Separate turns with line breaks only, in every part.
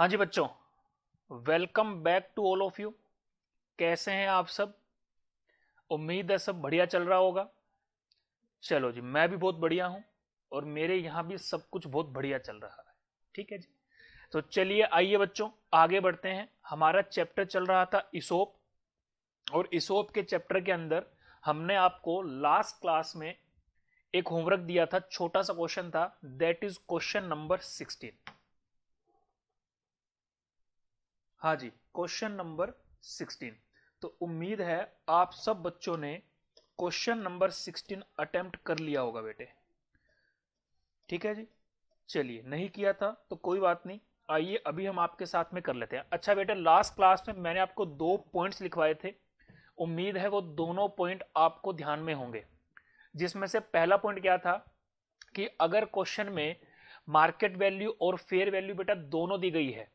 हाँ जी बच्चों, welcome back to all of you. कैसे हैं आप सब? उम्मीद है सब बढ़िया चल रहा होगा। चलो जी, मैं भी बहुत बढ़िया हूँ और मेरे यहाँ भी सब कुछ बहुत बढ़िया चल रहा है। ठीक है जी, तो चलिए आइए बच्चों, आगे बढ़ते हैं। हमारा चैप्टर चल रहा था इसोप, और इसोप के चैप्टर के अंदर हमने आपको लास्ट क्लास में एक होमवर्क दिया था, छोटा सा क्वेश्चन था, दैट इज क्वेश्चन नंबर 16। हाँ जी, क्वेश्चन नंबर 16। तो उम्मीद है आप सब बच्चों ने क्वेश्चन नंबर 16 अटेम्प्ट कर लिया होगा बेटे। ठीक है जी, चलिए नहीं किया था तो कोई बात नहीं, आइए अभी हम आपके साथ में कर लेते हैं। अच्छा बेटे, लास्ट क्लास में मैंने आपको दो पॉइंट्स लिखवाए थे, उम्मीद है वो दोनों पॉइंट आपको ध्यान में होंगे। जिसमें से पहला पॉइंट क्या था कि अगर क्वेश्चन में मार्केट वैल्यू और फेयर वैल्यू बेटा दोनों दी गई है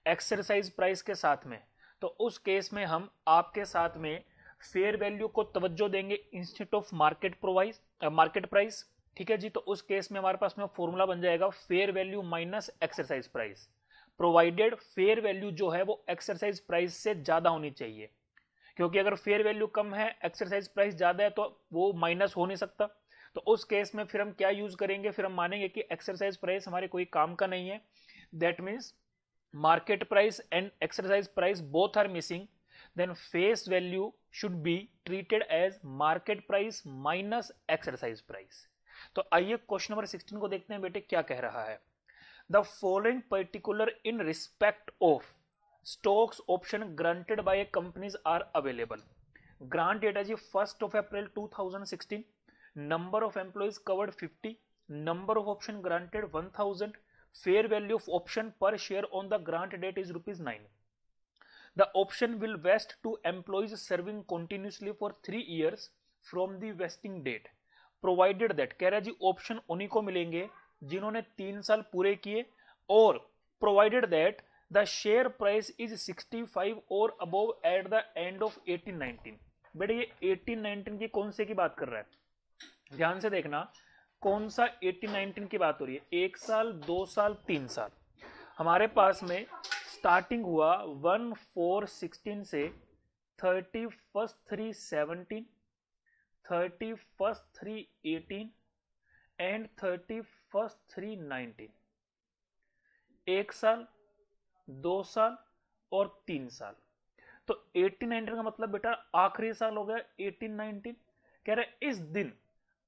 एक्सरसाइज प्राइस के साथ में, तो उस केस में हम आपके साथ में फेयर वैल्यू को तवज्जो देंगे इंस्टेड ऑफ मार्केट प्राइस। ठीक है जी, तो उस केस में हमारे पास में फॉर्मूला बन जाएगा fair value minus exercise price, provided fair value जो है वो एक्सरसाइज प्राइस से ज्यादा होनी चाहिए। क्योंकि अगर फेयर वैल्यू कम है, एक्सरसाइज प्राइस ज्यादा है, तो वो माइनस हो नहीं सकता। तो उस केस में फिर हम क्या यूज करेंगे, फिर हम मानेंगे कि एक्सरसाइज प्राइस हमारे कोई काम का नहीं है। That means market price and exercise price both are missing, then face value should be treated as market price minus exercise price। तो आइए क्वेश्चन नंबर 16 को देखते हैं बेटे क्या कह रहा है। The following particular in respect of stocks option granted by companies are available. Grant date है जी 1 April 2016। Number of employees covered 50, number of option granted 1000, fair value of option per share on the grant date is rupees 9। The option will vest to employees serving continuously for 3 years from the vesting date provided that, कह रहा है जी option उन्हीं को मिलेंगे जिन्होंने 3 साल पूरे किए, और provided that the share price is 65 और above eight the end of 1819। बेटे ये 1819 की कौन से की बात कर रहा है, ध्यान से देखना। कौन सा 1819 की बात हो रही है, 1 साल 2 साल 3 साल। हमारे पास में स्टार्टिंग हुआ 1/4/16 से 31/3/17, 31/3/18 एंड 31/3/19। 1 साल 2 साल और 3 साल। तो 1819 का मतलब बेटा आखिरी साल हो गया 1819। कह रहे इस दिन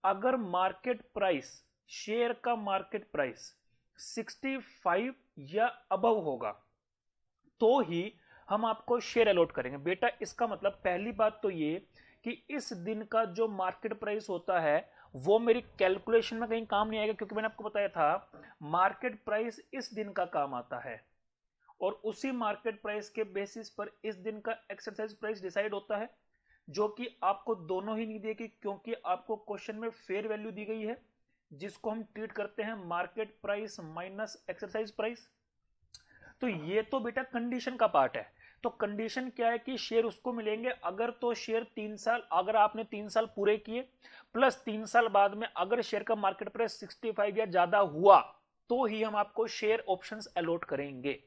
अगर मार्केट प्राइस, शेयर का मार्केट प्राइस 65 या अबव होगा तो ही हम आपको शेयर अलॉट करेंगे। बेटा इसका मतलब पहली बात तो ये कि इस दिन का जो मार्केट प्राइस होता है वो मेरी कैलकुलेशन में कहीं काम नहीं आएगा, क्योंकि मैंने आपको बताया था मार्केट प्राइस इस दिन का काम आता है और उसी मार्केट प्राइस के बेसिस पर इस दिन का एक्सरसाइज प्राइस डिसाइड होता है, जो कि आपको दोनों ही नहीं देगी, क्योंकि आपको क्वेश्चन में फेयर वैल्यू दी गई है जिसको हम ट्रीट करते हैं market price minus exercise price. तो ये तो बेटा कंडीशन का पार्ट है। तो कंडीशन क्या है कि शेयर उसको मिलेंगे अगर, तो शेयर 3 साल, अगर आपने 3 साल पूरे किए प्लस 3 साल बाद में अगर शेयर का मार्केट प्राइस 65 या ज्यादा हुआ तो ही हम आपको शेयर ऑप्शंस अलॉट करेंगे।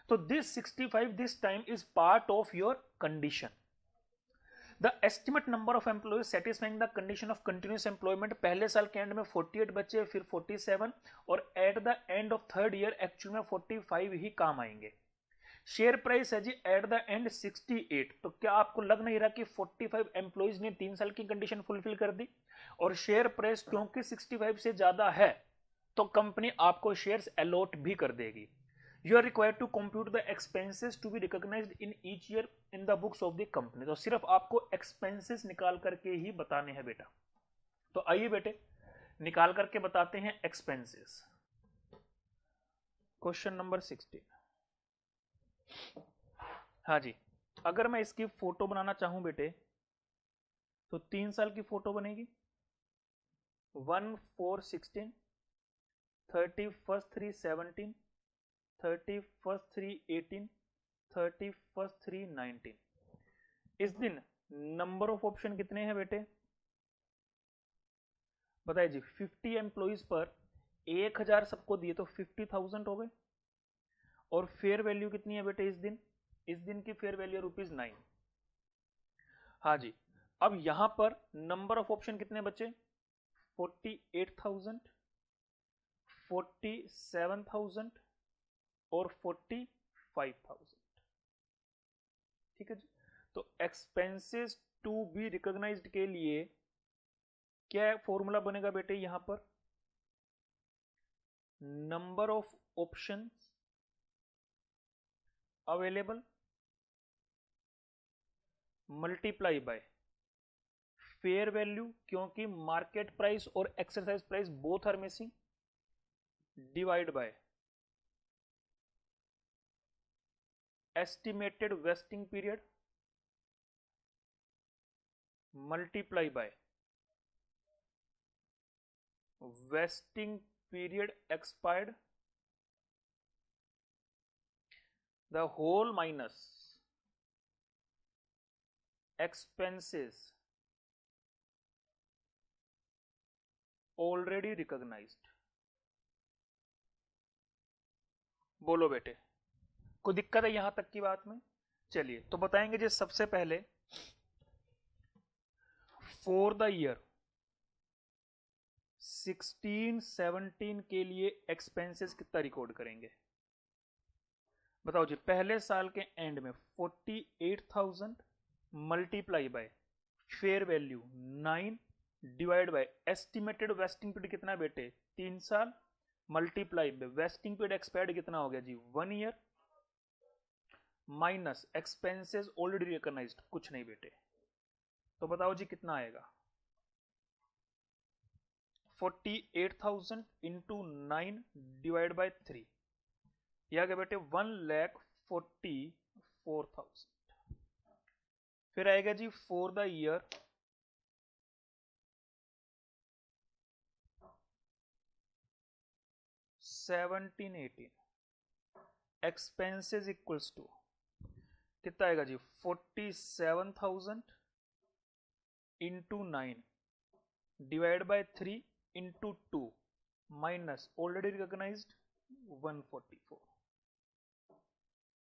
तो this 65 this time is part of your condition. The estimate number of employees satisfying the condition of continuous employment, पहले साल के एंड में 48 बचे, फिर 47, और eight the end of third year actual में 45 ही काम आएंगे। शेयर प्राइस है जी एट द एंड 68। तो क्या आपको लग नहीं रहा कि 45 एम्प्लॉइज ने 3 साल की कंडीशन फुलफिल कर दी, और शेयर प्राइस क्योंकि 65 से ज्यादा है तो कंपनी आपको शेयर्स अलॉट भी कर देगी। You are required to compute the expenses to be recognized in each year in the books of the company। तो सिर्फ आपको expenses निकाल करके ही बताने हैं बेटा। तो आइए बेटे निकाल करके बताते हैं expenses। Question number 16। हाँ जी, अगर मैं इसकी फोटो बनाना चाहूं बेटे तो 3 साल की फोटो बनेगी 1/4/16, 31/3/17, 31/3/18, 31/3/19। इस दिन नंबर ऑफ ऑप्शन कितने हैं बेटे, बताइए जी। 50 एम्प्लॉइज पर 1000 सबको दिए तो 50,000 हो गए, और फेयर वैल्यू कितनी है बेटे इस दिन की फेयर वैल्यू ₹9। हाँ जी, अब यहां पर नंबर ऑफ ऑप्शन कितने बचे? 48,000, 47,000 और 45,000। ठीक है जी। तो एक्सपेंसेस टू बी रिकॉग्नाइज्ड के लिए क्या फॉर्मूला बनेगा बेटे? यहां पर number of options available multiply by fair value, क्योंकि मार्केट प्राइस और exercise price both are missing, divide by estimated vesting period multiply by vesting period expired, the whole minus expenses already recognized। बोलो बेटे, कोई दिक्कत है यहां तक की बात में? चलिए तो बताएंगे जी। सबसे पहले फॉर द ईयर 16-17 के लिए एक्सपेंसेस कितना रिकॉर्ड करेंगे? बताओ जी। पहले साल के एंड में 48,000 multiply by fair value 9 divide by estimated vesting period कितना बेटे? 3 साल multiply by vesting period expired कितना हो गया जी? 1 year minus expenses already recognised कुछ नहीं बेटे। तो बताओ जी कितना आएगा? 48,000 इंटू 9 डिवाइड बाय 3, यह आ गया बेटे 1,44,000। फिर आएगा जी for the year 17-18 expenses equals to कितना आएगा जी? 47,000 into 9 divide by 3 into 2 minus already recognised 144।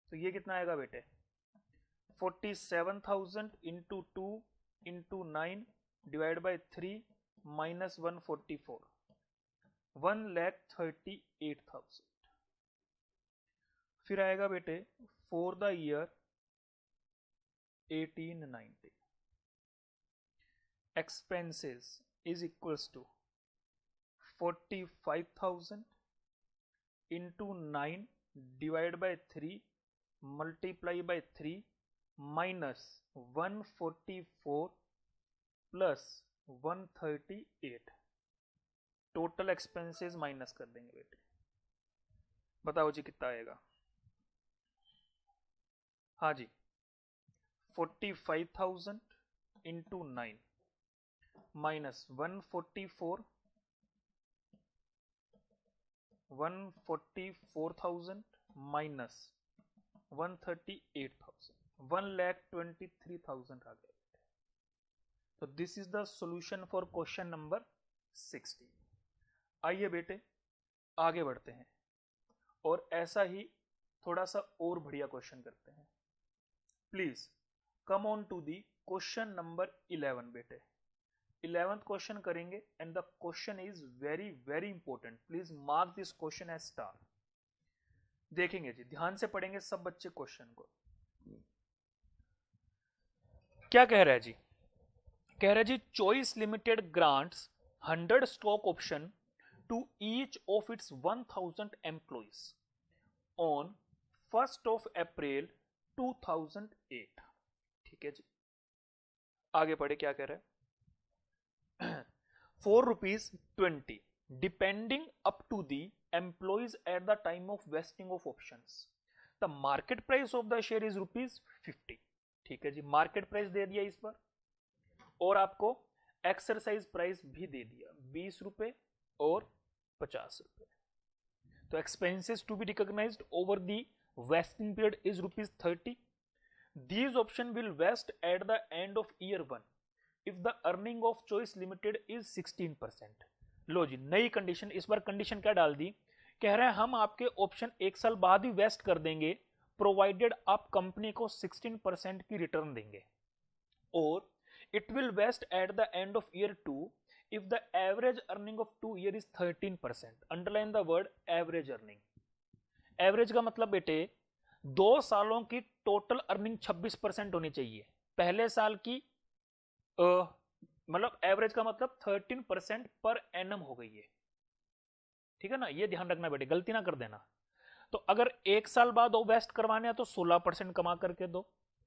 तो ये कितना आएगा बेटे? 47,000 into 2 into 9 divide by 3 minus 144, 1,38,000। फिर आएगा बेटे for the year 18-19 expenses is equals to 45,000 into 9 divided by 3 multiply by 3 minus 144 plus 138। Total expenses minus कर देंगे बेटे। बताओ जी कितना आएगा? हाँ जी, 45,000 इंटू 9 माइनस 144,000 माइनस 138,000, 1,23,000 आ गया। तो this is the solution for question number 16। आइए बेटे आगे बढ़ते हैं और ऐसा ही थोड़ा सा और बढ़िया क्वेश्चन करते हैं। Please come on to the question number 11 बेटे। 11th क्वेश्चन करेंगे and the question is very very important. Please mark this question as star. देखेंगे जी, ध्यान से पढ़ेंगे सब बच्चे क्वेश्चन को। क्या कह रहा है जी? कह रहा है जी Choice Limited grants 100 stock option to each of its 1000 employees on 1st of April 2008। ठीक है जी, आगे पढ़े क्या कह रहा है? ₹4.20 depending up to the employees at the time of vesting of options. The market price of the share is ₹50। ठीक है जी, मार्केट प्राइस दे दिया इस बार और आपको एक्सरसाइज प्राइस भी दे दिया ₹20 और ₹50। तो expenses to be recognised over the vesting period is ₹30. These option will vest at the end of year 1 if the earning of choice limited is 16%। लो जी, नई कंडीशन, इस बार कंडीशन क्या डाल दी कह रहे हैं हम आपके ऑप्शन 1 साल बाद ही वेस्ट कर देंगे प्रोवाइडेड आप कंपनी को 16% की रिटर्न देंगे, और it will vest at the end of year 2 if the average earning of 2 year is 13%। Underline the word average earning. Average का मतलब बेटे 2 सालों की टोटल अर्निंग 26% होनी चाहिए। पहले साल की मतलब एवरेज का मतलब 13% पर एनम हो गई है, ठीक है ना, ये ध्यान रखना बेटे, गलती ना कर देना। तो अगर 1 साल बाद वो वेस्ट करवाने हैं तो 16% कमा करके दो,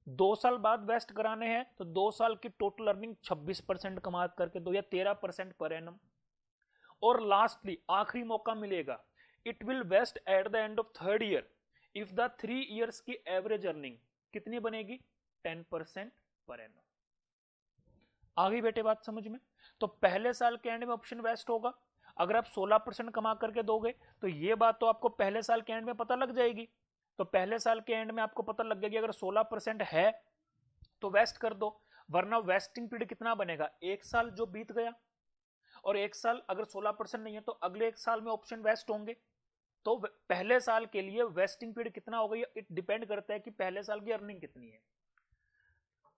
2 साल बाद वेस्ट कराने हैं तो 2 साल की टोटल अर्निंग 26% कमा करके दो, या 13% पर एनम। और लास्टली आखिरी मौका मिलेगा, it will vest at the end of 3rd year if the 3 years की एवरेज अर्निंग कितनी बनेगी, 10% पर एनम। आ गई बेटे बात समझ में? तो पहले साल के एंड में ऑप्शन वेस्ट होगा, अगर आप 16% कमा करके दोगे तो ये बात तो आपको पहले साल के एंड में पता लग जाएगी। तो पहले साल के एंड में आपको पता लग जाएगी अगर 16% है तो वेस्ट कर दो, वरना वेस्टिंग पीरियड कितना बनेगा, 1 साल जो बीत गया, और 1 साल अगर 16% नहीं है तो अगले 1 साल में ऑप्शन वेस्ट होंगे। तो पहले साल के लिए वेस्टिंग पीरियड कितना होगा, इट डिपेंड करता है कि पहले साल की अर्निंग कितनी है।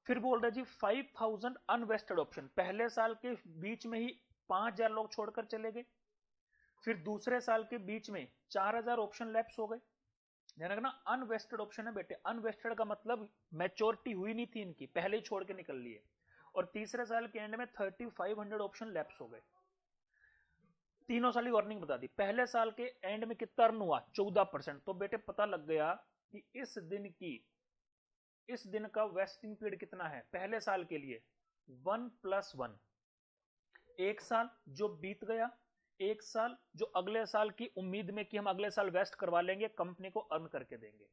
फिर बोल रहा है जी 5000 अनवेस्टेड ऑप्शन, पहले साल के बीच में ही 5000 लोग छोड़कर चले गए, फिर दूसरे साल के बीच में 4000 ऑप्शन लैप्स हो गए। ध्यान रखना अनवेस्टेड ऑप्शन है बेटे, अनवेस्टेड का मतलब मैच्योरिटी हुई नहीं थी इनकी, पहले ही छोड़ के निकल लिए, और तीसरे साल के एंड में 3500 ऑप्शन लैप्स हो गए। तीनों साल की अर्निंग बता दी, पहले साल के एंड में कितना अर्न हुआ, 14%। तो बेटे पता लग गया कि इस दिन का वेस्टिंग पीरियड कितना है पहले साल के लिए, 1 + 1, 1 साल जो बीत गया, 1 साल जो अगले साल की उम्मीद में कि हम अगले साल वेस्ट करवा लेंगे, कंपनी को अर्न करके देंगे।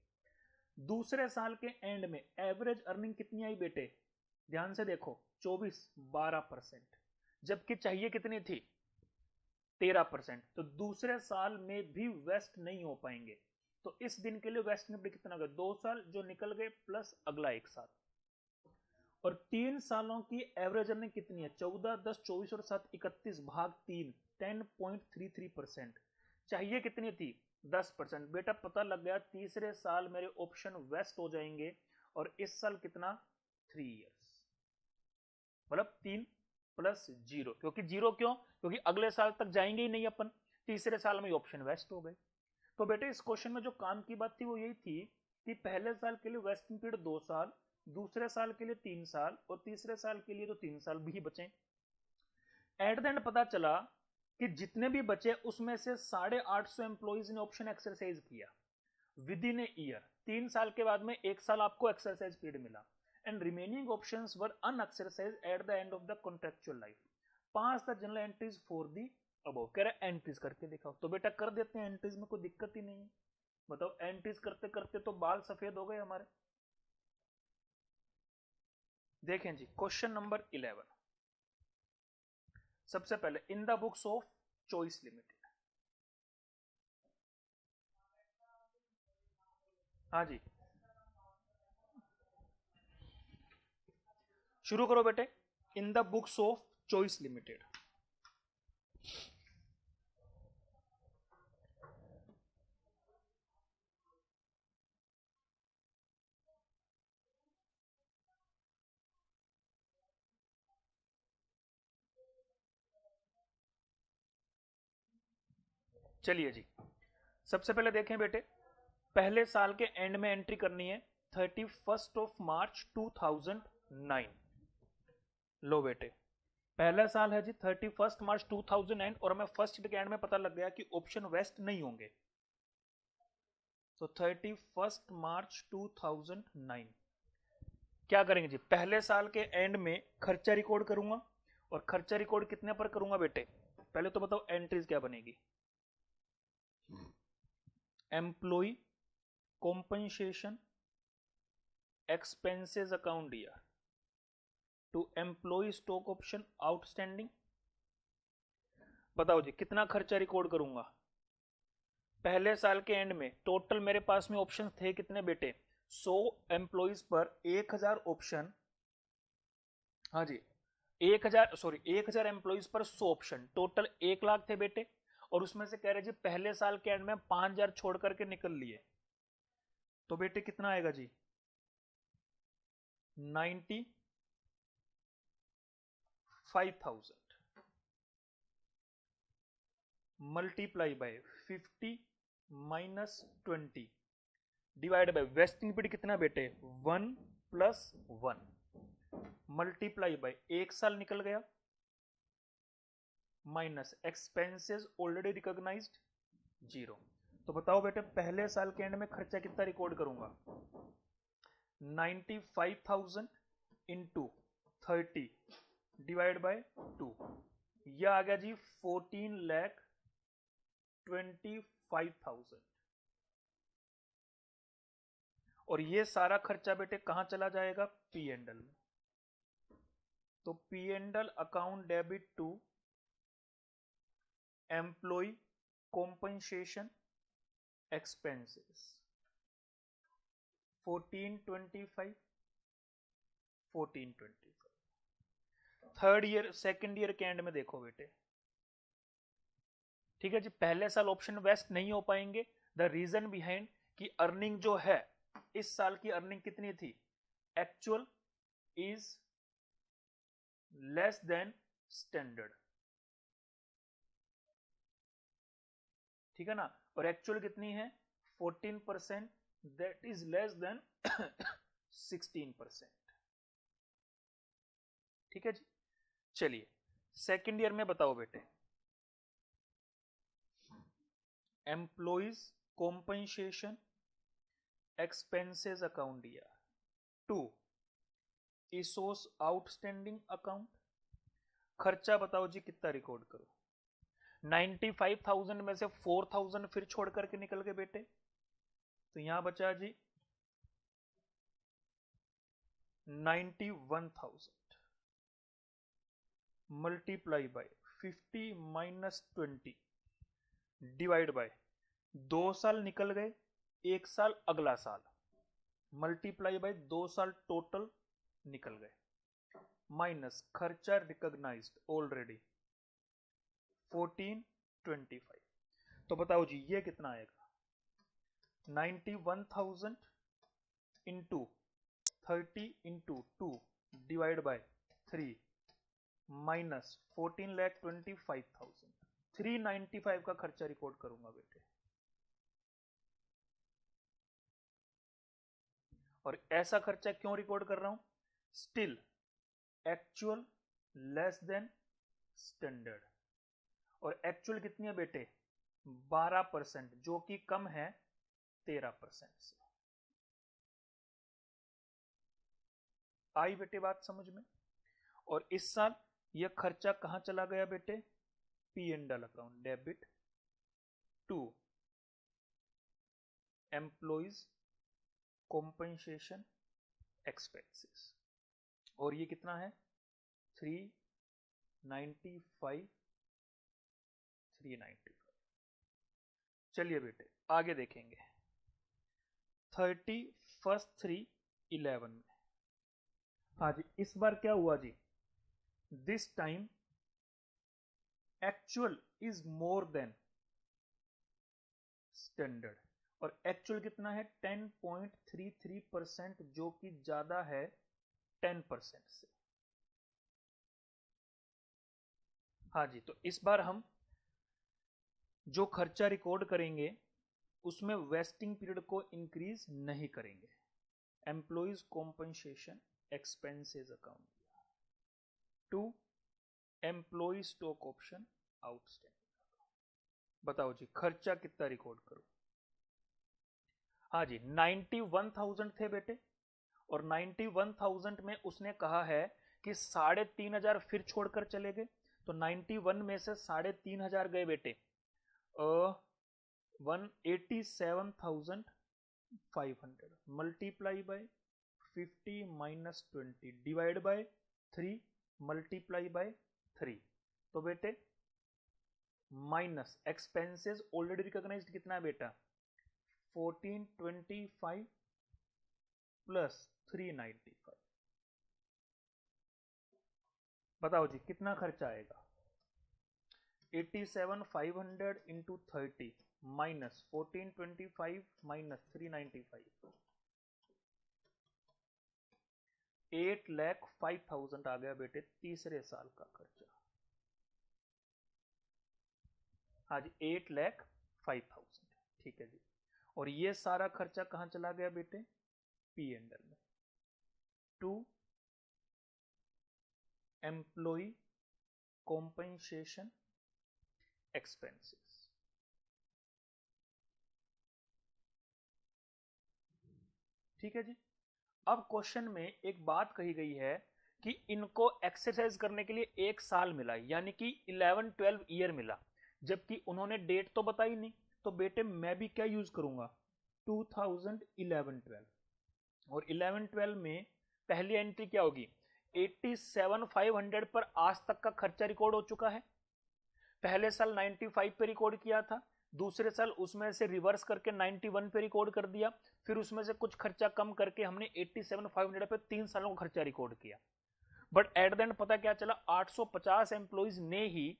दूसरे साल के एंड में एवरेज अर्निंग कितनी आई बेटे, ध्यान से देखो, 12%, जबकि चाहिए कितनी थी, 13%। तो दूसरे साल में भी वेस्ट नहीं हो पाएंगे, तो इस दिन के लिए वेस्ट में कितना गया, 2 साल जो निकल गए प्लस अगला 1 साल। और 3 सालों की एवरेज अर्निंग कितनी है, 14, 10, 24 और 7, 31 भाग 3, 10.33%। चाहिए कितनी थी, 10%। बेटा पता लग गया तीसरे साल मेरे ऑप्शन वेस्ट हो जाएंगे, और इस साल कितना, 3 इयर्स, मतलब 3 + 0, क्योंकि 0 क्यों, क्योंकि अगले साल तक जाएंगे ही नहीं अपन, तीसरे साल में ऑप्शन वेस्ट हो गए। तो बेटे इस क्वेश्चन में जो काम की बात थी वो यही थी कि पहले साल के लिए वेस्टिंग पीरियड 2 साल, दूसरे साल के लिए 3 साल, और तीसरे साल के लिए तो 3 साल भी बचे। एट द एंड पता चला कि जितने भी बचे उसमें से 850 एम्प्लॉइज ने ऑप्शन एक्सरसाइज किया विद इन ए ईयर, 3 साल के बाद में 1 साल आपको एक्सरसाइज पीरियड मिला, and remaining options were unexercised at the end of the contractual life. Pass the general entries for the अब कह रहे एंट्रीज करके दिखाओ, तो बेटा कर देते हैं एंट्रीज में, कोई दिक्कत ही नहीं है। बताओ एंट्रीज करते करते तो बाल सफेद हो गए हमारे। देखें जी क्वेश्चन नंबर 11, सबसे पहले इन the books of choice limited. हाँ जी शुरू करो बेटे, इन the books of choice limited. चलिए जी सबसे पहले देखें बेटे, पहले साल के एंड में एंट्री करनी है 31 मार्च 2009। लो बेटे पहला साल है जी 31 मार्च 2009, और हमें फर्स्ट के एंड में पता लग गया कि ऑप्शन वेस्ट नहीं होंगे, तो 31 मार्च 2009 क्या करेंगे जी, पहले साल के एंड में खर्चा रिकॉर्ड करूंगा, और खर्चा रिकॉर्ड कितने पर करूंगा बेटे, पहले तो बताओ एंट्रीज क्या बनेगी, employee compensation expenses account year to employee stock option outstanding. बताओ जी कितना खर्चा रिकॉर्ड करूंगा, पहले साल के एंड में टोटल मेरे पास में ऑप्शन थे कितने बेटे, 100 एम्प्लॉइज पर 1000 ऑप्शन, हाँ जी 1000 एम्प्लॉइज पर 100 ऑप्शन, टोटल 1 लाख थे बेटे, और उसमें से कह रहे जी पहले साल के एंड में 5,000 छोड़ करके निकल लिए, तो बेटे कितना आएगा जी 95,000 multiply by 50 minus 20 divide by vesting period कितना बेटे 1 + 1 मल्टीप्लाई बाय 1 साल निकल गया माइनस एक्सपेंसेस ऑलरेडी रिकॉग्नाइज्ड 0। तो बताओ बेटे पहले साल के एंड में खर्चा कितना रिकॉर्ड करूंगा 95,000 इंटू 30 डिवाइड बाय 2, यह आ गया जी 14,25,000। और ये सारा खर्चा बेटे कहां चला जाएगा पी एंड एल में। तो P and L account debit to employee compensation expenses 1425 1425। Third year second year के एंड में देखो बेटे, ठीक है जी, पहले साल ऑप्शन वेस्ट नहीं हो पाएंगे। द रीजन बिहाइंड कि अर्निंग जो है इस साल की अर्निंग कितनी थी, actual is less than standard, ठीक है ना, और एक्चुअल कितनी है 14%, दैट इज लेस देन 16%, ठीक है जी। चलिए सेकेंड ईयर में बताओ बेटे, एम्प्लॉइज कॉम्पनसेशन एक्सपेंसेस अकाउंट दिया 2 इसोस आउटस्टैंडिंग अकाउंट, खर्चा बताओ जी कितना रिकॉर्ड करो 95,000 में से 4,000 फिर छोड़ करके निकल गए बेटे, तो यहां बचा जी 91,000 multiply by 50 minus 20 divide by 2 साल निकल गए, 1 साल अगला साल मल्टीप्लाई बाय 2 साल टोटल निकल गए माइनस खर्चा रिकॉग्नाइज्ड ऑलरेडी 1425। तो बताओ जी ये कितना आएगा 91,000 into 30 into 2 divide by 3 minus 14,25,000 395 का खर्चा रिकॉर्ड करूंगा बेटे। और ऐसा खर्चा क्यों रिकॉर्ड कर रहा हूं, still actual less than standard, और एक्चुअल कितनी है बेटे 12%, जो कि कम है 13% से। आई बेटे बात समझ में। और इस साल यह खर्चा कहां चला गया बेटे P and L account debit to employees compensation expenses, और ये कितना है 395 395। चलिए बेटे आगे देखेंगे 31/3/11 में। हाँ जी इस बार क्या हुआ जी, this time actual is more than standard, और एक्चुअल कितना है 10.33%, जो कि ज्यादा है 10% से। हाँ जी तो इस बार हम जो खर्चा रिकॉर्ड करेंगे उसमें वेस्टिंग पीरियड को इंक्रीज नहीं करेंगे। Employees compensation expenses account to employee stock option outstanding. बताओ जी खर्चा कितना रिकॉर्ड करो। हाँ जी 91,000 थे बेटे, और 91,000 में उसने कहा है कि 3,500 फिर छोड़कर चले गए, तो 91 में से 3,500 गए बेटे 187,500 multiply by 50 minus 20 divide by 3 multiply by 3। तो बेटे माइनस एक्सपेंसेस ऑलरेडी रिकॉग्नाइज्ड कितना है बेटा 1425 प्लस 395। बताओ जी कितना खर्चा आएगा 87,500 इंटू 30 माइनस 1425 माइनस 395, 8,05,000 आ गया बेटे तीसरे साल का खर्चा। हाँ जी 8,05,000, ठीक है जी। और ये सारा खर्चा कहां चला गया बेटे? पी एंड एल में, टू एम्प्लॉय कॉम्पेंसेशन एक्सपेंसेस। ठीक है जी। अब क्वेश्चन में एक बात कही गई है कि इनको एक्सरसाइज करने के लिए एक साल मिला, यानी कि 11-12 ईयर मिला, जबकि उन्होंने डेट तो बताई नहीं। तो बेटे मैं भी क्या यूज करूंगा? 2011-12, और 11-12 में पहली एंट्री क्या होगी? 87,500 पर आज तक का खर्चा रिकॉर्ड हो चुका है। पहले साल 95 पे रिकॉर्ड किया था, दूसरे साल उसमें से रिवर्स करके 91 पे रिकॉर्ड कर दिया, फिर उसमें से कुछ खर्चा कम करके हमने 87,500 पे 3 सालों का खर्चा रिकॉर्ड किया। बट एट द एंड पता क्या चला? 850 एम्प्लॉइज ने ही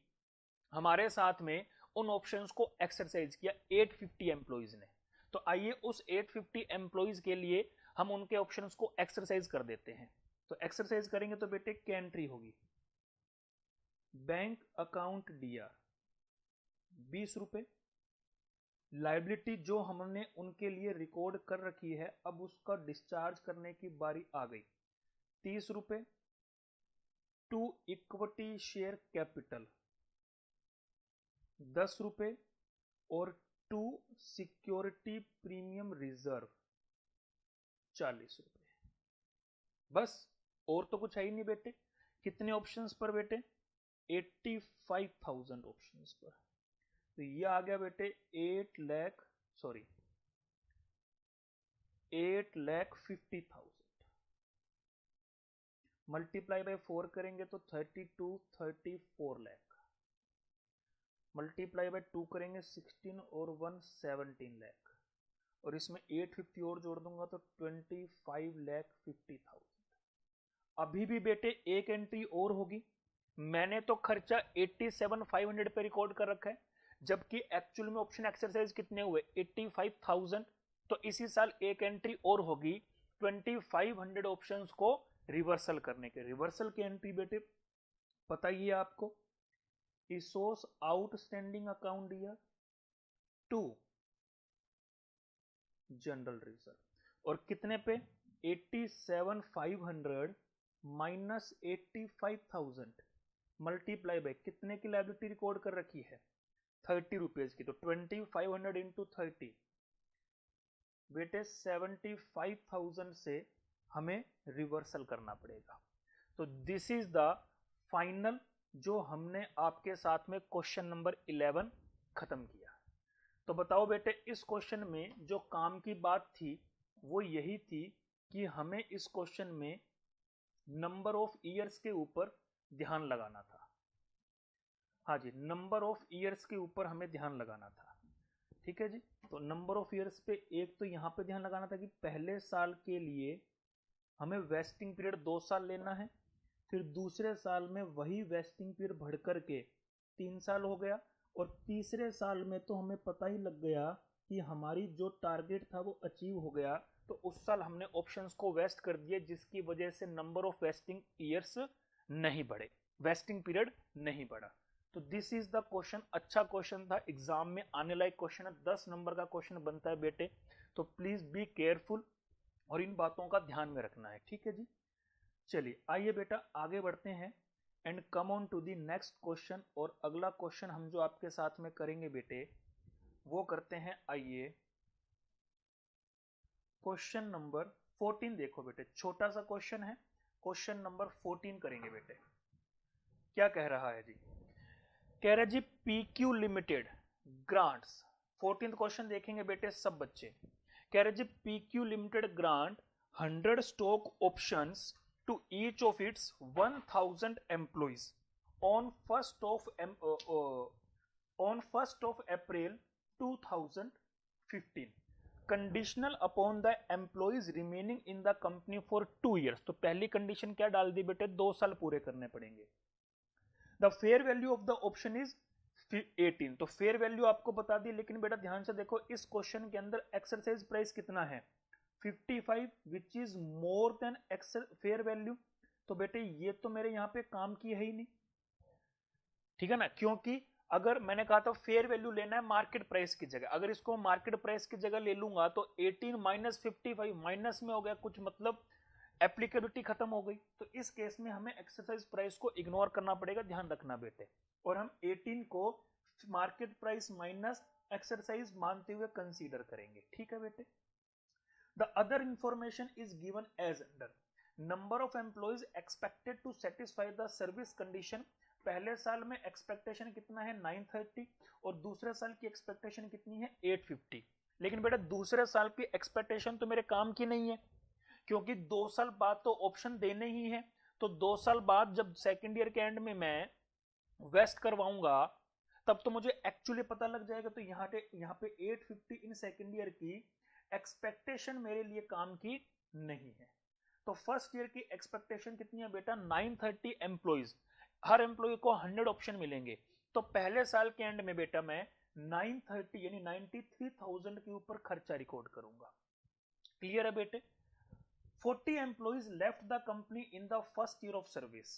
हमारे साथ में उन ऑप्शंस को एक्सरसाइज किया, 850 एम्प्लॉइज ने। तो आइए उस 850 एम्प्लॉइज के लिए हम उनके ऑप्शंस को एक्सरसाइज कर देते हैं। तो एक्सरसाइज करेंगे तो बेटे क्या एंट्री होगी? बैंक अकाउंट डीआर 20 रुपए, लाइबिलिटी जो हमने उनके लिए रिकॉर्ड कर रखी है अब उसका डिस्चार्ज करने की बारी आ गई, 30 रुपए, टू इक्विटी शेयर कैपिटल 10 रुपए, और टू सिक्योरिटी प्रीमियम रिजर्व 40 रुपए। बस, और तो कुछ है ही नहीं बेटे। कितने ऑप्शंस पर बेटे? 85,000 ऑप्शंस पर। तो ये आ गया बेटे 8,50,000 मल्टीप्लाई बाय 4 करेंगे तो 34 लाख, मल्टीप्लाई बाय 2 करेंगे 16 और 1 17 लाख, और इसमें 850 और जोड़ दूंगा तो 25,50,000। अभी भी बेटे एक एंट्री और होगी। मैंने तो खर्चा 87,500 पे रिकॉर्ड कर रखा है, जबकि एक्चुअल में ऑप्शन एक्सरसाइज कितने हुए? 85,000। तो इसी साल एक एंट्री और होगी 2,500 ऑप्शंस को रिवर्सल करने के। रिवर्सल की एंट्री बेटे पता ही है आपको, ESOS outstanding account year to general reserve, और कितने पे? 87,500 माइनस 85,000 मल्टीप्लाई बाय कितने की लायबिलिटी रिकॉर्ड कर रखी है? 30 रुपीज की। तो 2,500 इंटू 30 बेटे 75,000 से हमें रिवर्सल करना पड़ेगा। तो दिस इज द फाइनल जो हमने आपके साथ में क्वेश्चन नंबर 11 खत्म किया। तो बताओ बेटे इस क्वेश्चन में जो काम की बात थी वो यही थी कि हमें इस क्वेश्चन में नंबर ऑफ ईयर्स के ऊपर ध्यान लगाना था। हाँ जी, नंबर ऑफ ईयर्स के ऊपर हमें ध्यान लगाना था। ठीक है जी। तो नंबर ऑफ ईयर्स पे एक तो यहां पे ध्यान लगाना था कि पहले साल के लिए हमें वेस्टिंग पीरियड 2 साल लेना है, फिर दूसरे साल में वही वेस्टिंग पीरियड बढ़ करके 3 साल हो गया, और तीसरे साल में तो हमें पता ही लग गया कि हमारी जो टारगेट था वो अचीव हो गया। तो उस साल हमने ऑप्शंस को वेस्ट कर दिए, जिसकी वजह से नंबर ऑफ वेस्टिंग ईयर्स नहीं बढ़े, वेस्टिंग पीरियड नहीं बढ़ा। तो दिस इज द क्वेश्चन। अच्छा क्वेश्चन था, एग्जाम में आने लायक क्वेश्चन है, 10 नंबर का क्वेश्चन बनता है बेटे। तो प्लीज बी केयरफुल और इन बातों का ध्यान में रखना है। ठीक है जी। चलिए आइए बेटा आगे बढ़ते हैं and come on to the next question. और अगला क्वेश्चन हम जो आपके साथ में करेंगे बेटे वो करते हैं, आइए क्वेश्चन नंबर 14। देखो बेटे छोटा सा क्वेश्चन है, क्वेश्चन नंबर 14 करेंगे बेटे। क्या कह रहा है जी? कह रहा है जी PQ Limited grants. 14th question देखेंगे बेटे सब बच्चे। कह रहे जी PQ Limited grant 100 stock options to each of its 1000 employees on 1st of April 2015 conditional upon the employees remaining in the company for 2 years। तो पहली कंडीशन क्या डाल दी बेटे? 2 साल पूरे करने पड़ेंगे। The fair value of the option is 18। तो फेयर वैल्यू आपको बता दी, लेकिन बेटा ध्यान से देखो इस क्वेश्चन के अंदर एक्सरसाइज प्राइस कितना है 55, which is more then fair value. तो बेटे ये तो मेरे यहाँ पे काम की है ही नहीं, ठीक है ना, क्योंकि अगर मैंने कहा था फेयर वैल्यू लेना है मार्केट प्राइस की जगह, अगर इसको मार्केट प्राइस की जगह ले लूंगा तो 18 माइनस 55 माइनस में हो गया कुछ, मतलब एप्लीकेबिलिटी खत्म हो गई। तो इस केस में हमें एक्सरसाइज प्राइस को इग्नोर करना पड़ेगा, ध्यान रखना बेटे, और हम 18 को मार्केट प्राइस माइनस एक्सरसाइज मानते हुए कंसीडर करेंगे, ठीक है बेटे। The other information is given as under. Number of employees expected to satisfy the service condition. पहले साल में एक्सपेक्टेशन कितना है 930 और दूसरे साल की एक्सपेक्टेशन कितनी है 850। लेकिन बेटा दूसरे साल की एक्सपेक्टेशन तो मेरे काम की नहीं है, क्योंकि 2 साल बाद तो ऑप्शन देने ही है। तो 2 साल बाद जब सेकेंड ईयर के एंड में मैं वेस्ट करवाऊंगा तब तो मुझे एक्चुअली पता लग जाएगा। तो यहाँ पे 850 इन सेकेंड ईयर की एक्सपेक्टेशन मेरे लिए काम की नहीं है। तो फर्स्ट ईयर की एक्सपेक्टेशन कितनी है बेटा 930 एम्प्लॉइज, हर एम्प्लॉय को 100 ऑप्शन मिलेंगे। तो पहले साल के एंड में बेटा मैं 930 यानी 93,000 के ऊपर खर्चा रिकॉर्ड करूंगा। क्लियर है बेटे। 40 employees left the company in the first year of service.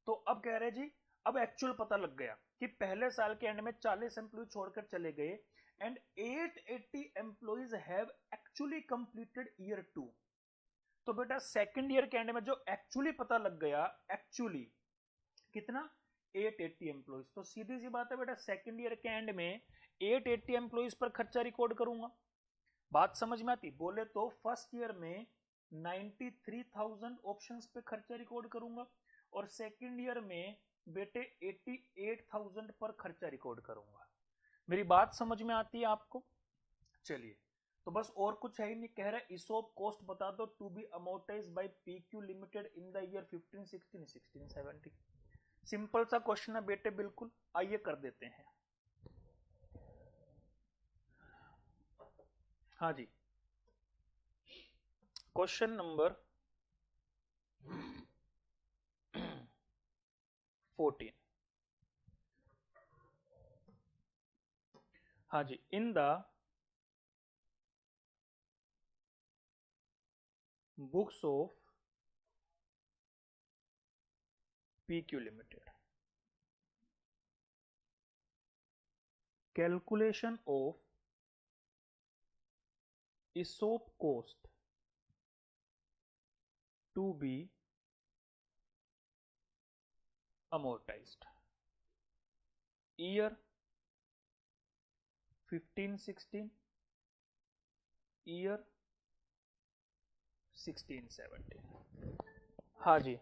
तो अब कह रहे जी अब एक्चुअल पता लग गया कि पहले साल के एंड में 40 एम्प्लॉय छोड़कर चले गए and 880 employees have actually completed year 2। तो बेटा सेकंड ईयर के एंड में जो एक्चुअली पता लग गया, एक्चुअली कितना 880 एम्प्लॉइज। तो सीधी सी बात है बेटा सेकंड ईयर के एंड में 880 एम्प्लॉइज पर खर्चा रिकॉर्ड करूंगा। बात समझ में आती। बोले तो फर्स्ट ईयर में 93,000 ऑप्शंस पे खर्चा रिकॉर्ड करूंगा और सेकंड ईयर में बेटे 88,000 पर खर्चा रिकॉर्ड करूंगा। मेरी बात समझ में आती है आपको। चलिए तो बस और कुछ है ही नहीं, कह रहा है इसोप कॉस्ट बता दो to be amortised by PQ limited in the year 15 16 16 17। Simple सा क्वेश्चन है बेटे, बिल्कुल, आइए कर देते हैं। हाँ जी, क्वेश्चन नंबर 14। हाँ जी, in the books of PQ Limited, calculation of ESOP cost to be amortized year 15-16, year 16-17। हाँ जी,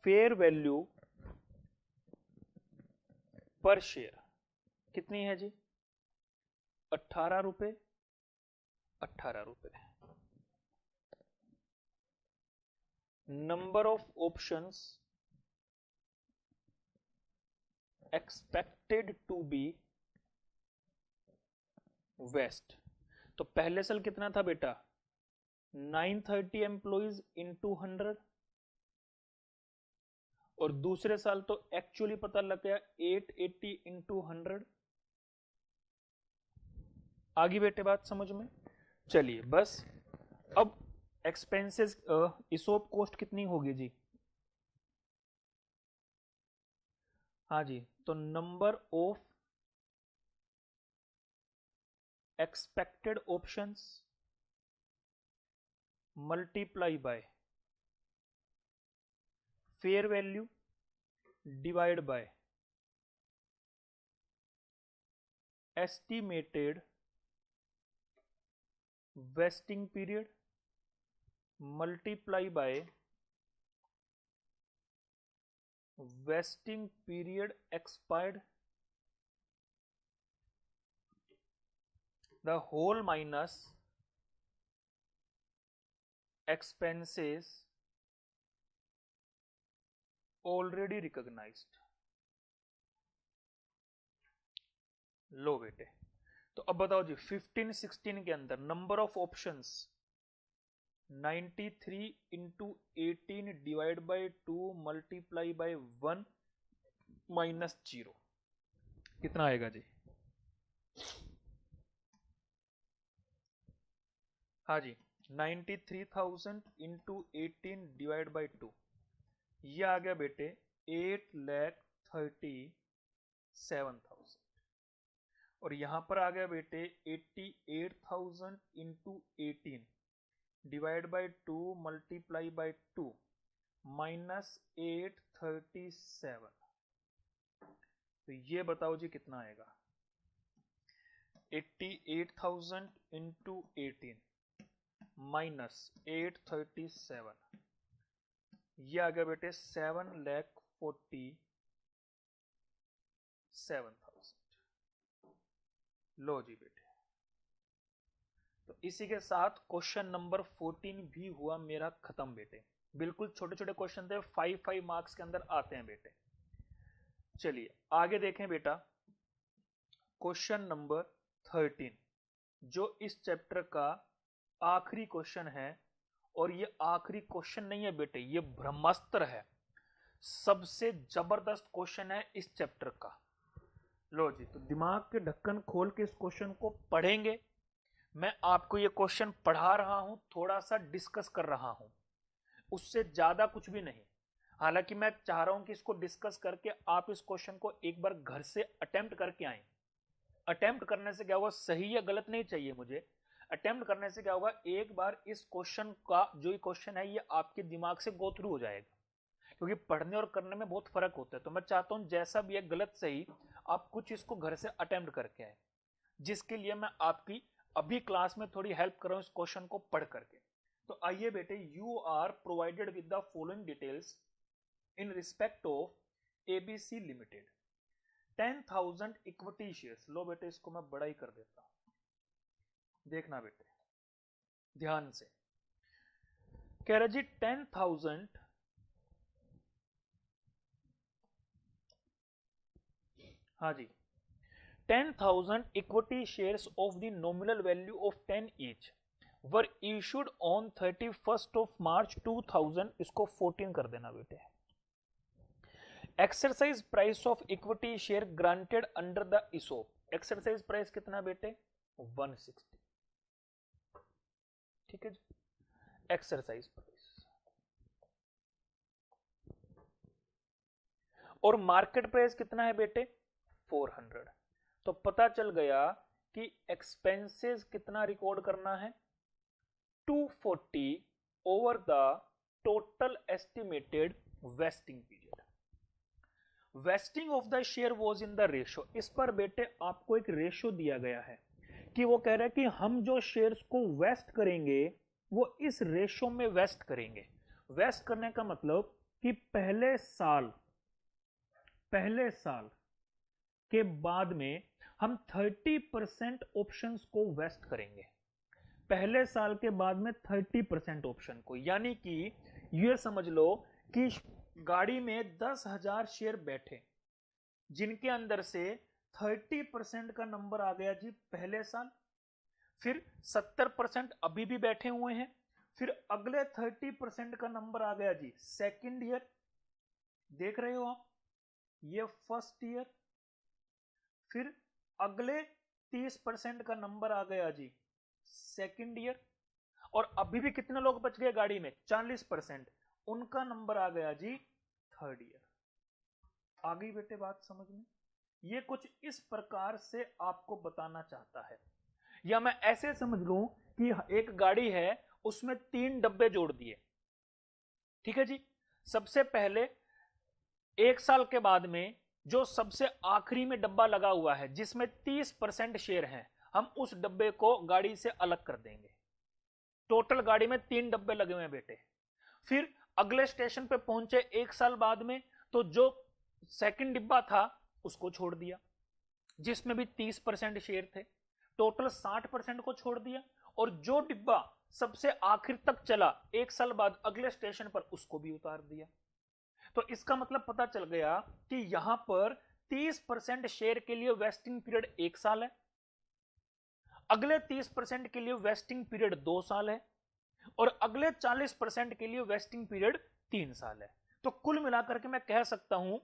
फेयर वैल्यू पर शेयर कितनी है जी 18 रुपए 18 रुपए। Number of options expected to be vest. तो पहले साल कितना था बेटा 930 एम्प्लॉइज इनटू 100 और दूसरे साल तो एक्चुअली पता लग गया 880 इंटू 100। आगे बेटे बात समझ में। चलिए बस अब एक्सपेंसेस इसोप कॉस्ट कितनी होगी जी। हाँ जी, तो number of expected options multiply by fair value divide by estimated vesting period multiply bye vesting period expired, the whole minus expenses already recognized। लो बेटे, तो अब बताओ जी 15-16 के अंदर number of options 93 into 18 divide by 2 multiply by 1 minus 0 कितना आएगा जी? हाँ जी, 93,000 into 18 divide by 2, ये आ गया बेटे 8,37,000। और यहां पर आ गया बेटे 88,000 into 18 divide by 2 multiply by 2 minus 837। तो ये बताओ जी कितना आएगा? 88,000 इंटू 18 माइनस 837, ये आ गया बेटे 7,47,000। लो जी बेटे, तो इसी के साथ क्वेश्चन नंबर 14 भी हुआ मेरा खत्म बेटे। बिल्कुल छोटे छोटे क्वेश्चन थे, 5 मार्क्स के अंदर आते हैं बेटे। चलिए आगे देखें बेटा, क्वेश्चन नंबर 13 जो इस चैप्टर का आखिरी क्वेश्चन है। और ये आखिरी क्वेश्चन नहीं है बेटे, ये ब्रह्मास्त्र है, सबसे जबरदस्त क्वेश्चन है इस चैप्टर का। लो जी, तो दिमाग के ढक्कन खोल के इस क्वेश्चन को पढ़ेंगे। मैं आपको ये क्वेश्चन पढ़ा रहा हूं, थोड़ा सा डिस्कस कर रहा हूं, उससे ज्यादा कुछ भी नहीं। हालांकि मैं चाह रहा हूं कि इसको डिस्कस करके आप इस क्वेश्चन को एक बार घर से अटेम्प्ट करके आए। अटेम्प्ट करने से क्या होगा, सही या गलत नहीं चाहिए मुझे, अटेम्प्ट करने से क्या होगा, एक बार इस क्वेश्चन का जो ये क्वेश्चन है ये आपके दिमाग से गो थ्रू हो जाएगा, क्योंकि पढ़ने और करने में बहुत फर्क होता है। तो मैं चाहता हूं जैसा भी है गलत सही आप कुछ इसको घर से अटेम्प्ट करके आए, जिसके लिए मैं आपकी अभी क्लास में थोड़ी हेल्प कर रहा हूं इस क्वेश्चन को पढ़ करके। तो आइए बेटे, you are provided with the following details in respect of ABC Limited 10,000 equity shares. लो बेटे, इसको मैं बड़ा ही कर देता हूं, देखना बेटे ध्यान से। कह रहा जी 10,000 हाँ जी 10,000 equity shares of the nominal value of 10 each were issued on 31st of March 2000, इसको 14 कर देना बेटे। Exercise price of equity share granted under the ESOP, exercise price कितना बेटे 160, ठीक है जी, एक्सरसाइज प्राइस। और मार्केट प्राइस कितना है बेटे 400। तो पता चल गया कि एक्सपेंसेस कितना रिकॉर्ड करना है 240 over the total estimated vesting period. Wasting of the share was in the ratio. इस पर बेटे आपको एक रेशो दिया गया है कि वो कह रहा है कि हम जो शेयर्स को वेस्ट करेंगे वो इस रेशो में वेस्ट करेंगे। वेस्ट करने का मतलब कि पहले साल के बाद में हम 30% ऑप्शंस को वेस्ट करेंगे, पहले साल के बाद में 30% ऑप्शन को। यानी कि ये समझ लो कि गाड़ी में 10,000 शेयर बैठे, जिनके अंदर से 30% का नंबर आ गया जी पहले साल, फिर 70% अभी भी बैठे हुए हैं, फिर अगले 30% का नंबर आ गया जी सेकंड ईयर, देख रहे हो आप, ये फर्स्ट ईयर, फिर अगले 30% का नंबर आ गया जी सेकंड ईयर, और अभी भी कितने लोग बच गए गाड़ी में 40%, उनका नंबर आ गया जी थर्ड ईयर। आ गई बेटे बात समझ में? ये कुछ इस प्रकार से आपको बताना चाहता है। या मैं ऐसे समझ लूं कि एक गाड़ी है, उसमें 3 डब्बे जोड़ दिए, ठीक है जी। सबसे पहले एक साल के बाद में जो सबसे आखिरी में डब्बा लगा हुआ है जिसमें 30% शेयर हैं, हम उस डब्बे को गाड़ी से अलग कर देंगे। टोटल गाड़ी में 3 डब्बे लगे हुए हैं बेटे। फिर अगले स्टेशन पे पहुंचे एक साल बाद में, तो जो सेकंड डिब्बा था उसको छोड़ दिया, जिसमें भी 30% शेयर थे, टोटल 60% को छोड़ दिया, और जो डिब्बा सबसे आखिर तक चला एक साल बाद अगले स्टेशन पर, उसको भी उतार दिया। तो इसका मतलब पता चल गया कि यहां पर 30% शेयर के लिए वेस्टिंग पीरियड 1 साल है, अगले 30% के लिए वेस्टिंग पीरियड 2 साल है, और अगले 40% के लिए वेस्टिंग पीरियड 3 साल है। तो कुल मिलाकर के मैं कह सकता हूं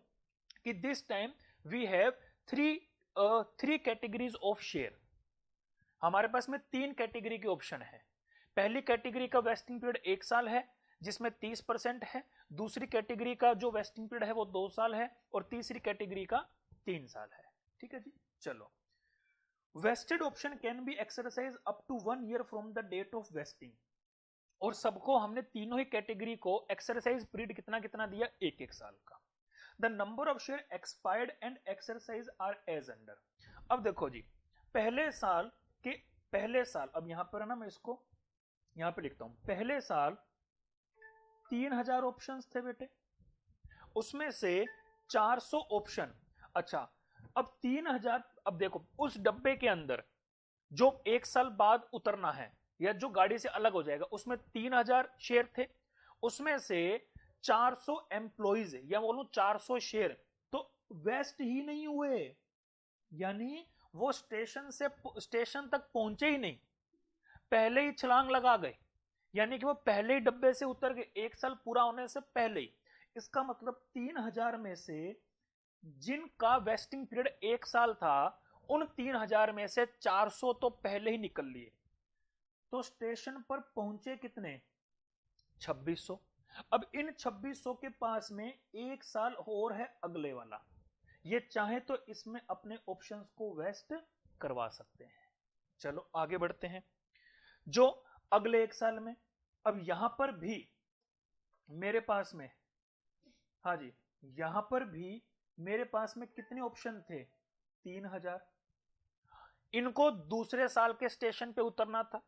कि this time we have three categories of share. हमारे पास में 3 कैटेगरी के ऑप्शन है। पहली कैटेगरी का वेस्टिंग पीरियड 1 साल है जिसमें 30% है, दूसरी कैटेगरी का जो वेस्टिंग पीरियड है वो 2 साल है, और तीसरी कैटेगरी का 3 साल है। ठीक है जी, चलो। Vested option can be exercise up to 1 year from the date of vesting, और सबको हमने तीनों ही कैटेगरी को एक्सरसाइज पीरियड कितना कितना दिया, 1-1 साल का। The number of share expired and exercise are as under. अब देखो जी, पहले साल, अब यहां पर है ना, मैं इसको यहां पे लिखता हूं। पहले साल 3000 ऑप्शंस थे बेटे, उसमें से 400 ऑप्शन। अच्छा, अब 3000, अब देखो उस डब्बे के अंदर जो 1 साल बाद उतरना है या जो गाड़ी से अलग हो जाएगा, उसमें 3000 शेयर थे, उसमें से 400 एम्प्लॉइज या बोलूं 400 शेयर तो वेस्ट ही नहीं हुए, यानी वो स्टेशन तक पहुंचे ही नहीं, पहले ही छलांग लगा गए, यानी कि वो पहले ही डब्बे से उतर गए 1 साल पूरा होने से पहले ही। इसका मतलब 3000 में से जिनका वेस्टिंग पीरियड 1 साल था, उन 3000 में से 400 तो पहले ही निकल लिए, तो स्टेशन पर पहुंचे कितने, 2600। अब इन 2600 के पास में 1 साल और है अगले वाला, ये चाहे तो इसमें अपने ऑप्शंस को वेस्ट करवा सकते हैं। चलो आगे बढ़ते हैं। जो अगले 1 साल में, अब यहां पर भी मेरे पास में, हाँ जी, यहां पर भी मेरे पास में कितने ऑप्शन थे, 3000। इनको दूसरे साल के स्टेशन पे उतरना था,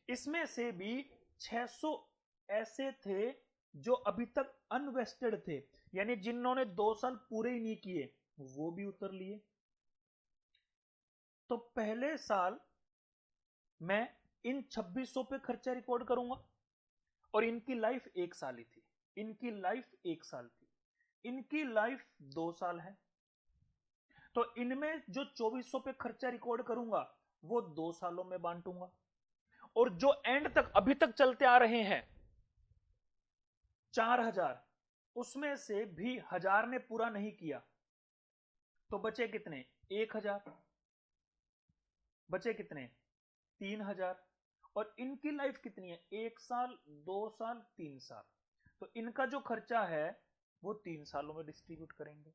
इसमें से भी 600 ऐसे थे जो अभी तक अनवेस्टेड थे, यानी जिन्होंने 2 साल पूरे ही नहीं किए, वो भी उतर लिए। तो पहले साल मैं इन 2600 पे खर्चा रिकॉर्ड करूंगा, और इनकी लाइफ 1 साल ही थी, इनकी लाइफ 1 साल थी, इनकी लाइफ 2 साल है, तो इनमें जो 2400 पे खर्चा रिकॉर्ड करूंगा वो 2 सालों में बांटूंगा, और जो एंड तक अभी तक चलते आ रहे हैं 4000, उसमें से भी 1000 ने पूरा नहीं किया, तो बचे कितने, 1000, बचे कितने, 3000, और इनकी लाइफ कितनी है, 1 साल, 2 साल, 3 साल, तो इनका जो खर्चा है वो 3 सालों में डिस्ट्रीब्यूट करेंगे,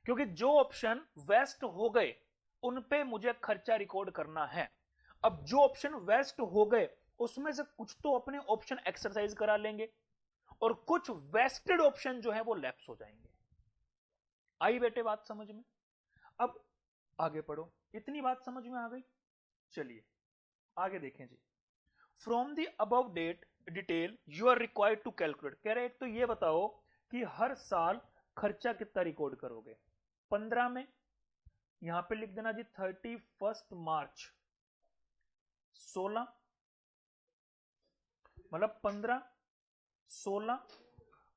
क्योंकि जो ऑप्शन वेस्ट हो गए उन पे मुझे खर्चा रिकॉर्ड करना है। अब जो ऑप्शन वेस्ट हो गए उसमें से कुछ तो अपने ऑप्शन एक्सरसाइज करा लेंगे, और कुछ वेस्टेड ऑप्शन जो है वो लैप्स हो जाएंगे। आई बेटे बात समझ में? अब आगे पढ़ो, इतनी बात समझ में आ गई? चलिए आगे देखें जी। From the above detail you are required to calculate, कह रहे एक तो ये बताओ कि हर साल खर्चा कितना रिकॉर्ड करोगे। 15 में यहां पे लिख देना जी 31 मार्च 16, मतलब 15, 16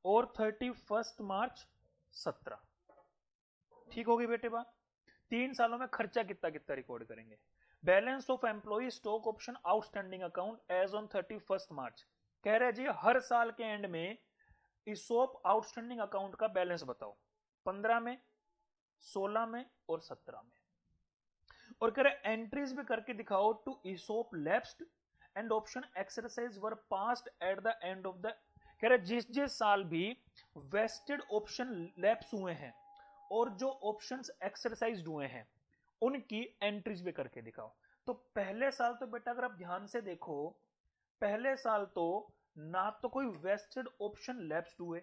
और 31 मार्च 17। ठीक होगी बेटे बात? 3 सालों में खर्चा कितना कितना रिकॉर्ड करेंगे। Balance of employee stock option outstanding account as on 31 March, कह रहे जी हर साल के एंड में ईसोप आउटस्टैंडिंग अकाउंट का बैलेंस बताओ, 15 में, 16 में और 17 में। और कह रहे एंट्रीज भी करके दिखाओ to ESOP lapsed and option exercise were passed at the end of the, कह रहे जिस जिस साल भी वेस्टेड ऑप्शन लैप्स हुए हैं और जो ऑप्शंस एक्सरसाइज हुए हैं उनकी एंट्रीज भी करके दिखाओ। तो पहले साल तो बेटा अगर आप ध्यान से देखो, पहले साल तो ना तो कोई वेस्टेड ऑप्शन लैप्स्ड हुए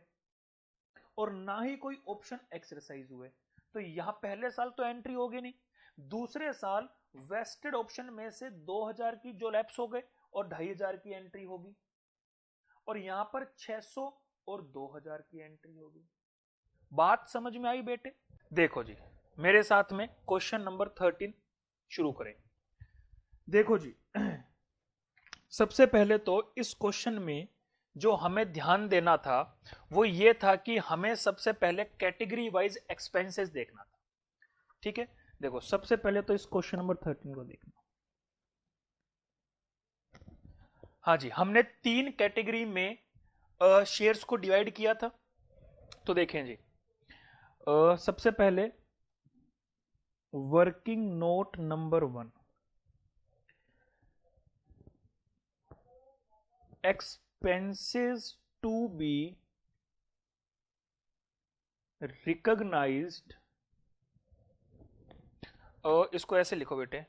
और ना ही कोई ऑप्शन एक्सरसाइज हुए, तो यहां पहले साल तो एंट्री होगी नहीं। दूसरे साल वेस्टेड ऑप्शन में से 2000 की जो लैप्स हो गए और 2500 की एंट्री होगी, और यहां पर 600 और 2000 की एंट्री होगी। बात समझ में आई बेटे? देखो जी मेरे साथ में क्वेश्चन नंबर 13 शुरू करें। देखो जी सबसे पहले तो इस क्वेश्चन में जो हमें ध्यान देना था वो ये था कि हमें सबसे पहले कैटेगरी वाइज एक्सपेंसेस देखना था। ठीक है, देखो सबसे पहले तो इस क्वेश्चन नंबर 13 को देखना। हाँ जी, हमने 3 कैटेगरी में शेयर्स को डिवाइड किया था। तो देखें जी, सबसे पहले working note number 1, expenses to be recognized, और इसको ऐसे लिखो बेटे,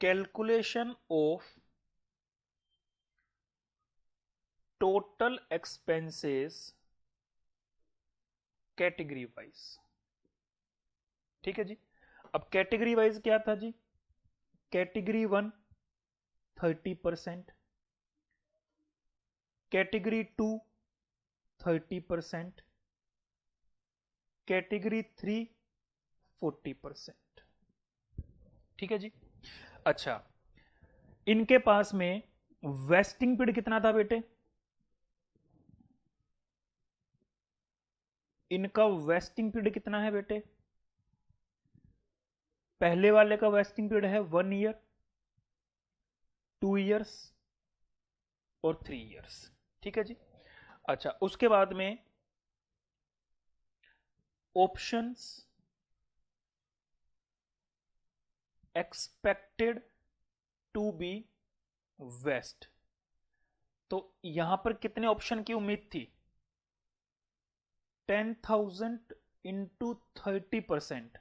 calculation of total expenses category wise. ठीक है जी। अब कैटेगरी वाइज क्या था जी? Category 1 30%, category 2 30%, category 3 40%। ठीक है जी। अच्छा, इनके पास में वेस्टिंग पीरियड कितना था बेटे? इनका वेस्टिंग पीरियड कितना है बेटे? पहले वाले का वेस्टिंग पीरियड है 1 ईयर, 2 ईयर्स और 3 ईयर्स। ठीक है जी। अच्छा, उसके बाद में options expected to be vest, तो यहां पर कितने ऑप्शन की उम्मीद थी? 10,000 इंटू 30%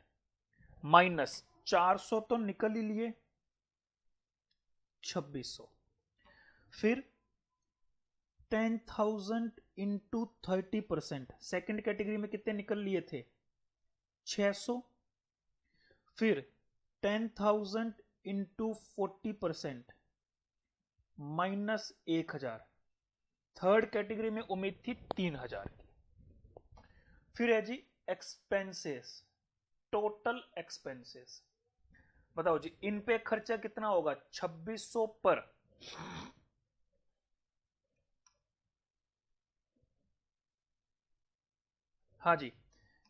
माइनस 400 तो निकल ही लिए, 2600, फिर 10,000 इंटू 30%, सेकेंड कैटेगरी में कितने निकल लिए थे? 600, फिर 10,000 इंटू 40% माइनस 1,000, थर्ड कैटेगरी में उम्मीद थी 3,000 की। फिर है जी एक्सपेंसेस, टोटल एक्सपेंसेस, बताओ जी इन पे खर्चा कितना होगा? 2600 पर हाँ जी,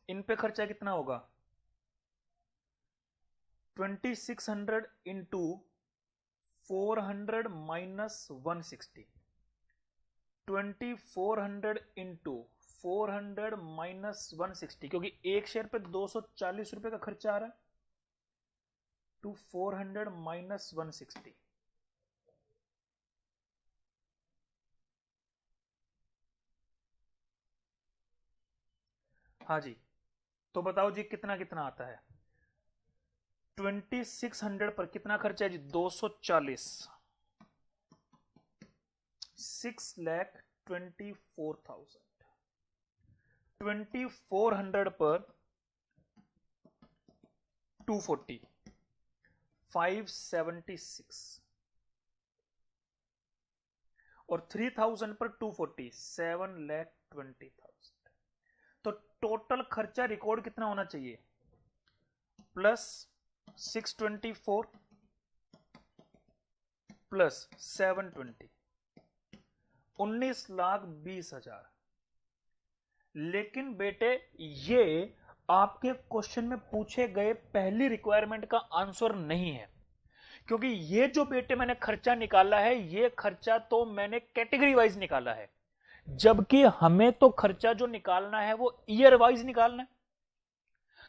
इन पे खर्चा कितना होगा? 2600 इंटू 400 माइनस 160, 2400 इंटू 400 माइनस 160, क्योंकि एक शेयर पे 240 रुपए का खर्चा आ रहा है, टू 400 माइनस 160, हाँ जी। तो बताओ जी कितना कितना आता है? 2600 पर कितना खर्चा है जी? 240, 6,24,000, 2400 पर 240, 576, और 3000 पर 240, 7,20,000। तो टोटल खर्चा रिकॉर्ड कितना होना चाहिए? Plus 624 plus 720, 19,20,000। लेकिन बेटे ये आपके क्वेश्चन में पूछे गए पहली रिक्वायरमेंट का आंसर नहीं है, क्योंकि ये जो बेटे मैंने खर्चा निकाला है, ये खर्चा तो मैंने कैटेगरी वाइज निकाला है, जबकि हमें तो खर्चा जो निकालना है वो ईयर वाइज निकालना है।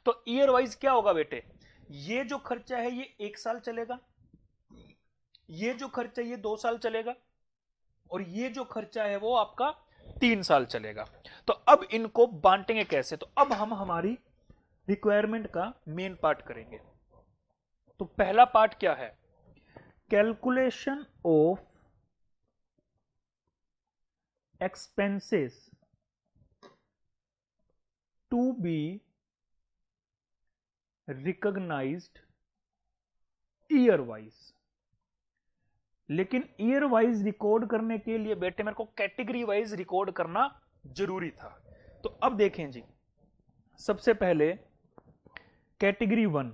तो ईयर वाइज क्या होगा बेटे? ये जो खर्चा है ये 1 साल चलेगा, ये जो खर्चा ये 2 साल चलेगा, और ये जो खर्चा है वो आपका 3 साल चलेगा। तो अब इनको बांटेंगे कैसे? तो अब हम हमारी रिक्वायरमेंट का मेन पार्ट करेंगे। तो पहला पार्ट क्या है? Calculation of expenses to be recognised year wise. लेकिन ईयर वाइज रिकॉर्ड करने के लिए बेटे मेरे को कैटेगरी वाइज रिकॉर्ड करना जरूरी था। तो अब देखें जी, सबसे पहले कैटेगरी 1,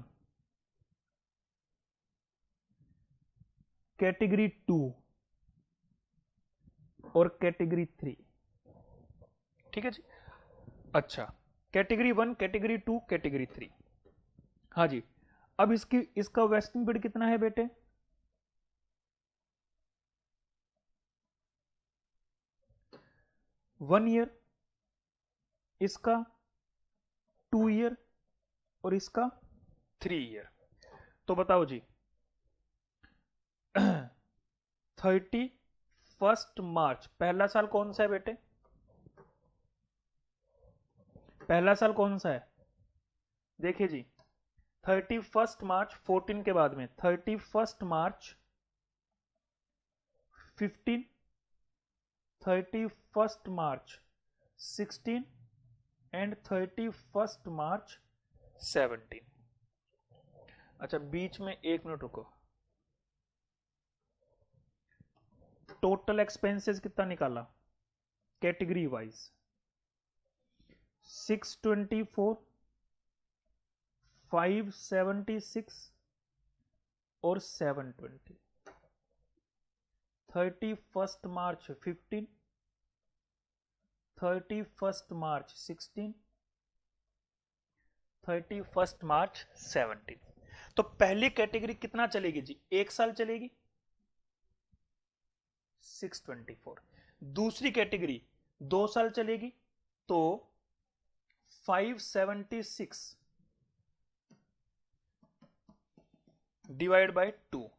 कैटेगरी 2 और कैटेगरी 3। ठीक है जी। अच्छा, कैटेगरी 1, कैटेगरी 2, कैटेगरी 3। हाँ जी। अब इसका वेस्टिंग पीरियड कितना है बेटे? 1 ईयर, इसका 2 ईयर और इसका 3 ईयर। तो बताओ जी 31 मार्च पहला साल कौन सा है बेटे? पहला साल कौन सा है? देखिए जी 31 मार्च 14 के बाद में 31 मार्च 15, 31 मार्च 16 एंड 31 मार्च 17। अच्छा बीच में 1 मिनट रुको। टोटल एक्सपेंसेस कितना निकाला कैटेगरी वाइज? 624, 576 और 720। 31 मार्च 15, 31 मार्च 16, 31 मार्च 17। तो पहली कैटेगरी कितना चलेगी जी? 1 साल चलेगी 624। दूसरी कैटेगरी 2 साल चलेगी तो 576 डिवाइड बाय 2,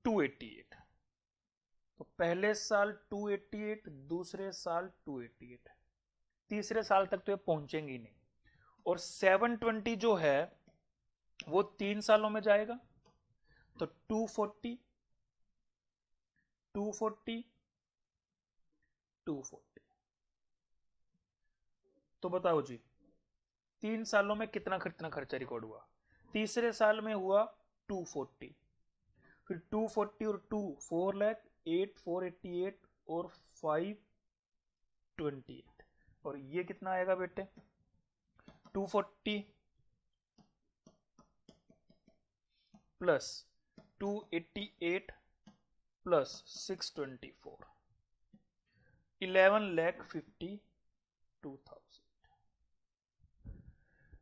288। तो पहले साल 288, दूसरे साल 288, तीसरे साल तक तो ये पहुंचेंगे ही नहीं। और 720 जो है वो 3 सालों में जाएगा तो 240, 240, 240। तो बताओ जी 3 सालों में कितना खर्चा रिकॉर्ड हुआ? तीसरे साल में हुआ 240, फिर 240 और 2 4 लाख, 8 488 और 528। और ये कितना आएगा बेटे? 240 प्लस 288 प्लस 624, 11,52,000।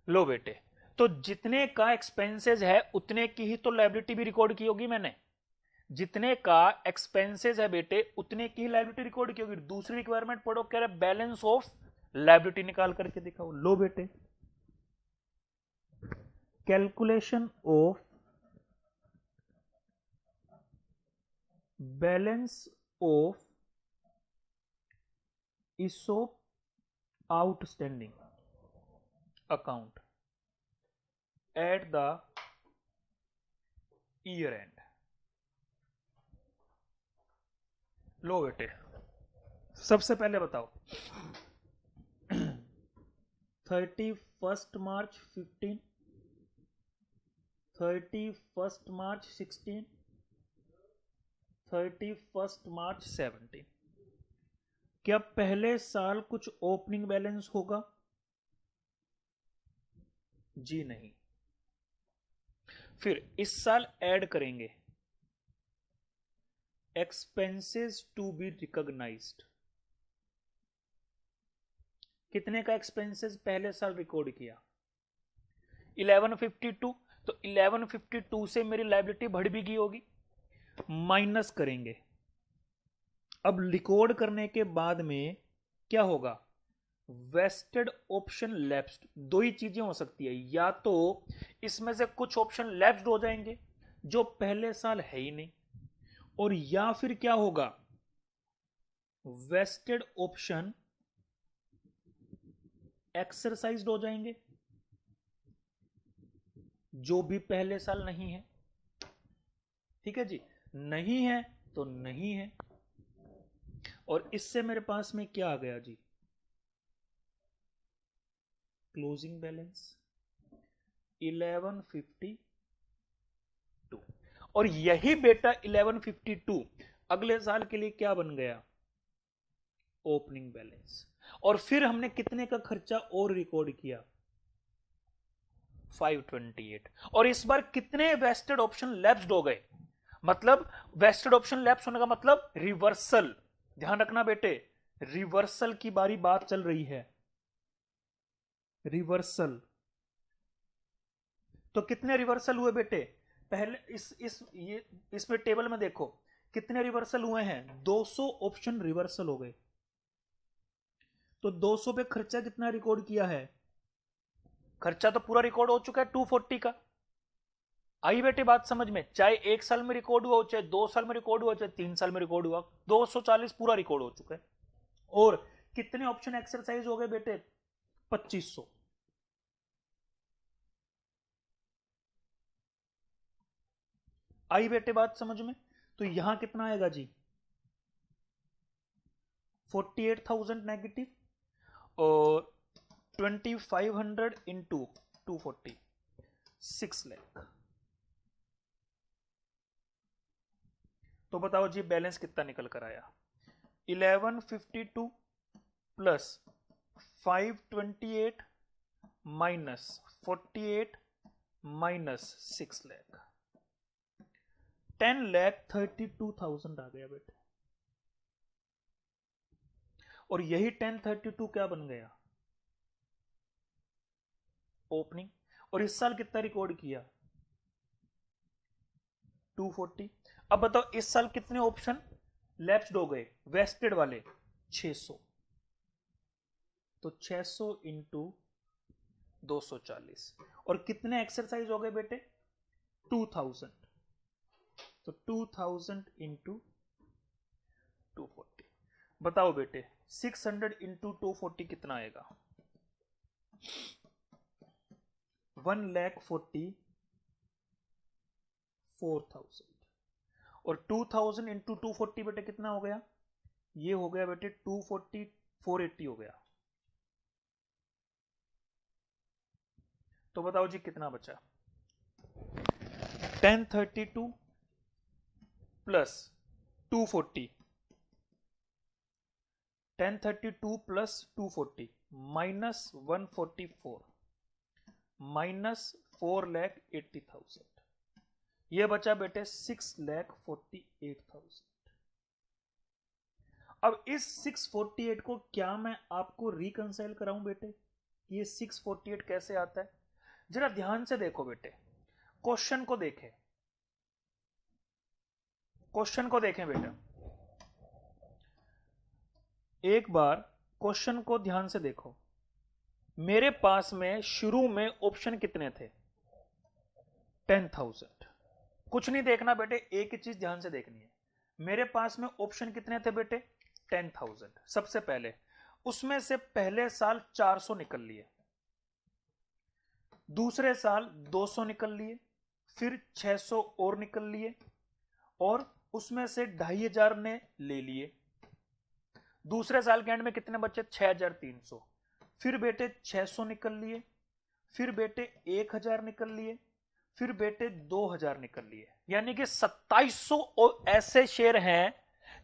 लो बेटे, तो जितने का एक्सपेंसेस है उतने की ही तो लायबिलिटी भी रिकॉर्ड की होगी मैंने। जितने का एक्सपेंसेस है बेटे उतने की ही लायबिलिटी रिकॉर्ड की होगी। दूसरी रिक्वायरमेंट पढ़ो, कह रहा है बैलेंस ऑफ लायबिलिटी निकाल करके दिखाओ। लो बेटे, calculation of balance of ESOP outstanding account at the year end. लो बेटे, सबसे पहले बताओ 31 मार्च 15, 31 मार्च 16, 31 मार्च 17। क्या पहले साल कुछ ओपनिंग बैलेंस होगा? जी नहीं। फिर इस साल ऐड करेंगे एक्सपेंसेस टू बी रिकॉग्नाइज्ड। कितने का एक्सपेंसेस पहले साल रिकॉर्ड किया? 1152। तो 1152 से मेरी लायबिलिटी बढ़ भी गई होगी, माइनस करेंगे। अब रिकॉर्ड करने के बाद में क्या होगा? Vested option lapsed. दो ही चीजें हो सकती है, या तो इसमें से कुछ ऑप्शन लैप्स्ड हो जाएंगे जो पहले साल है ही नहीं, और या फिर क्या होगा? वेस्टेड ऑप्शन एक्सरसाइज्ड हो जाएंगे जो भी पहले साल नहीं है। ठीक है जी, नहीं है तो नहीं है। और इससे मेरे पास में क्या आ गया जी? Closing balance 1152। और यही बेटा 1152 अगले साल के लिए क्या बन गया? Opening balance. और फिर हमने कितने का खर्चा और रिकॉर्ड किया? 528। और इस बार कितने वेस्टेड ऑप्शन लैप्स्ड हो गए? मतलब वेस्टेड ऑप्शन लैप्स होने का मतलब रिवर्सल। ध्यान रखना बेटे, रिवर्सल की बारी बात चल रही है। रिवर्सल तो कितने रिवर्सल हुए बेटे? पहले इसमें टेबल में देखो कितने रिवर्सल हुए हैं। 200 ऑप्शन रिवर्सल हो गए। तो 200 पे खर्चा कितना रिकॉर्ड किया है? खर्चा तो पूरा रिकॉर्ड हो चुका है 240 का। आई बेटे बात समझ में, चाहे 1 साल में रिकॉर्ड हुआ हो, चाहे 2 साल में रिकॉर्ड हुआ, चाहे 3 साल में रिकॉर्ड हुआ, 240 पूरा रिकॉर्ड हो चुका है। और कितने ऑप्शन एक्सरसाइज हो गए बेटे? 2500। आई बेटे बात समझ में? तो यहां कितना आएगा जी? 48,000 नेगेटिव और 2500 इंटू 240, 6 लाख। तो बताओ जी बैलेंस कितना निकल कर आया? 1152 प्लस 528 माइनस 48 माइनस 6 लाख, 10,32,000 आ गया बेटे। और यही 1032 क्या बन गया? ओपनिंग। और इस साल कितना रिकॉर्ड किया? 240। अब बताओ इस साल कितने ऑप्शन लैप्स्ड हो गए वेस्टेड वाले? 600। तो 600 इंटू 240। और कितने एक्सरसाइज हो गए बेटे? 2000। तो 2000 इंटू 240। बताओ बेटे 600 इंटू 240 कितना आएगा? 1,44,000। और 2000 इंटू 240 बेटे कितना हो गया? ये हो गया बेटे 240, 480 हो गया। तो बताओ जी कितना बचा? 1032 प्लस 240, 1032 प्लस 240 माइनस 144 माइनस 4,80,000। ये बचा बेटे 6,48,000। अब इस 648 को क्या मैं आपको रिकंसाइल कराऊं बेटे? ये 648 कैसे आता है? जरा ध्यान से देखो बेटे, क्वेश्चन को देखें, क्वेश्चन को देखें बेटा, एक बार क्वेश्चन को ध्यान से देखो। मेरे पास में शुरू में ऑप्शन कितने थे? 10,000। कुछ नहीं देखना बेटे, एक ही चीज ध्यान से देखनी है। मेरे पास में ऑप्शन कितने थे बेटे? 10,000। सबसे पहले उसमें से पहले साल 400 निकल लिए, दूसरे साल 200 निकल लिए, फिर 600 और निकल लिए, और उसमें से 2,500 ने ले लिए। दूसरे साल के एंड में कितने बचे? 6,300। फिर बेटे 600 निकल लिए, फिर बेटे 1,000 निकल लिए, फिर बेटे 2,000 निकल लिए। यानी कि 2,700 ऐसे शेयर हैं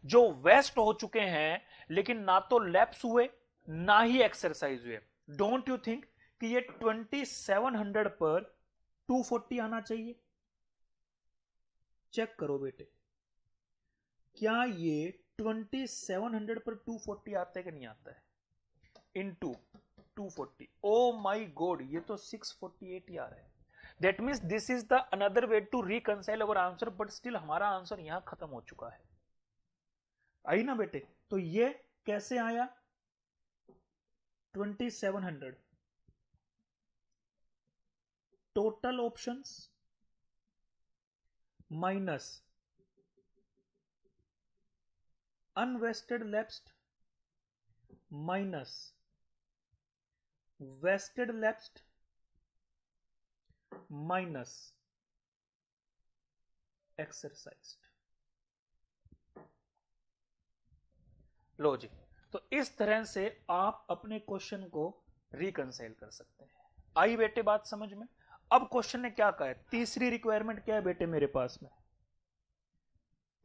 जो वेस्ट हो चुके हैं, लेकिन ना तो लैप्स हुए ना ही एक्सरसाइज हुए। डोंट यू थिंक कि ये 2700 पर 240 आना चाहिए? चेक करो बेटे, क्या ये 2700 पर 240 आता है कि नहीं आता है? इनटू 240, ओ माय गॉड, ये तो 648 ही आ रहा है। That means this is the another way to reconcile our answer, but still हमारा आंसर यहां खत्म हो चुका है। आई ना बेटे? तो ये कैसे आया 2700? Total options minus unvested lapsed minus vested lapsed minus exercised. लो जी, तो इस तरह से आप अपने क्वेश्चन को रिकंसाइल कर सकते हैं। आई बेटे बात समझ में? अब क्वेश्चन ने क्या कहा है? तीसरी रिक्वायरमेंट क्या है बेटे मेरे पास में?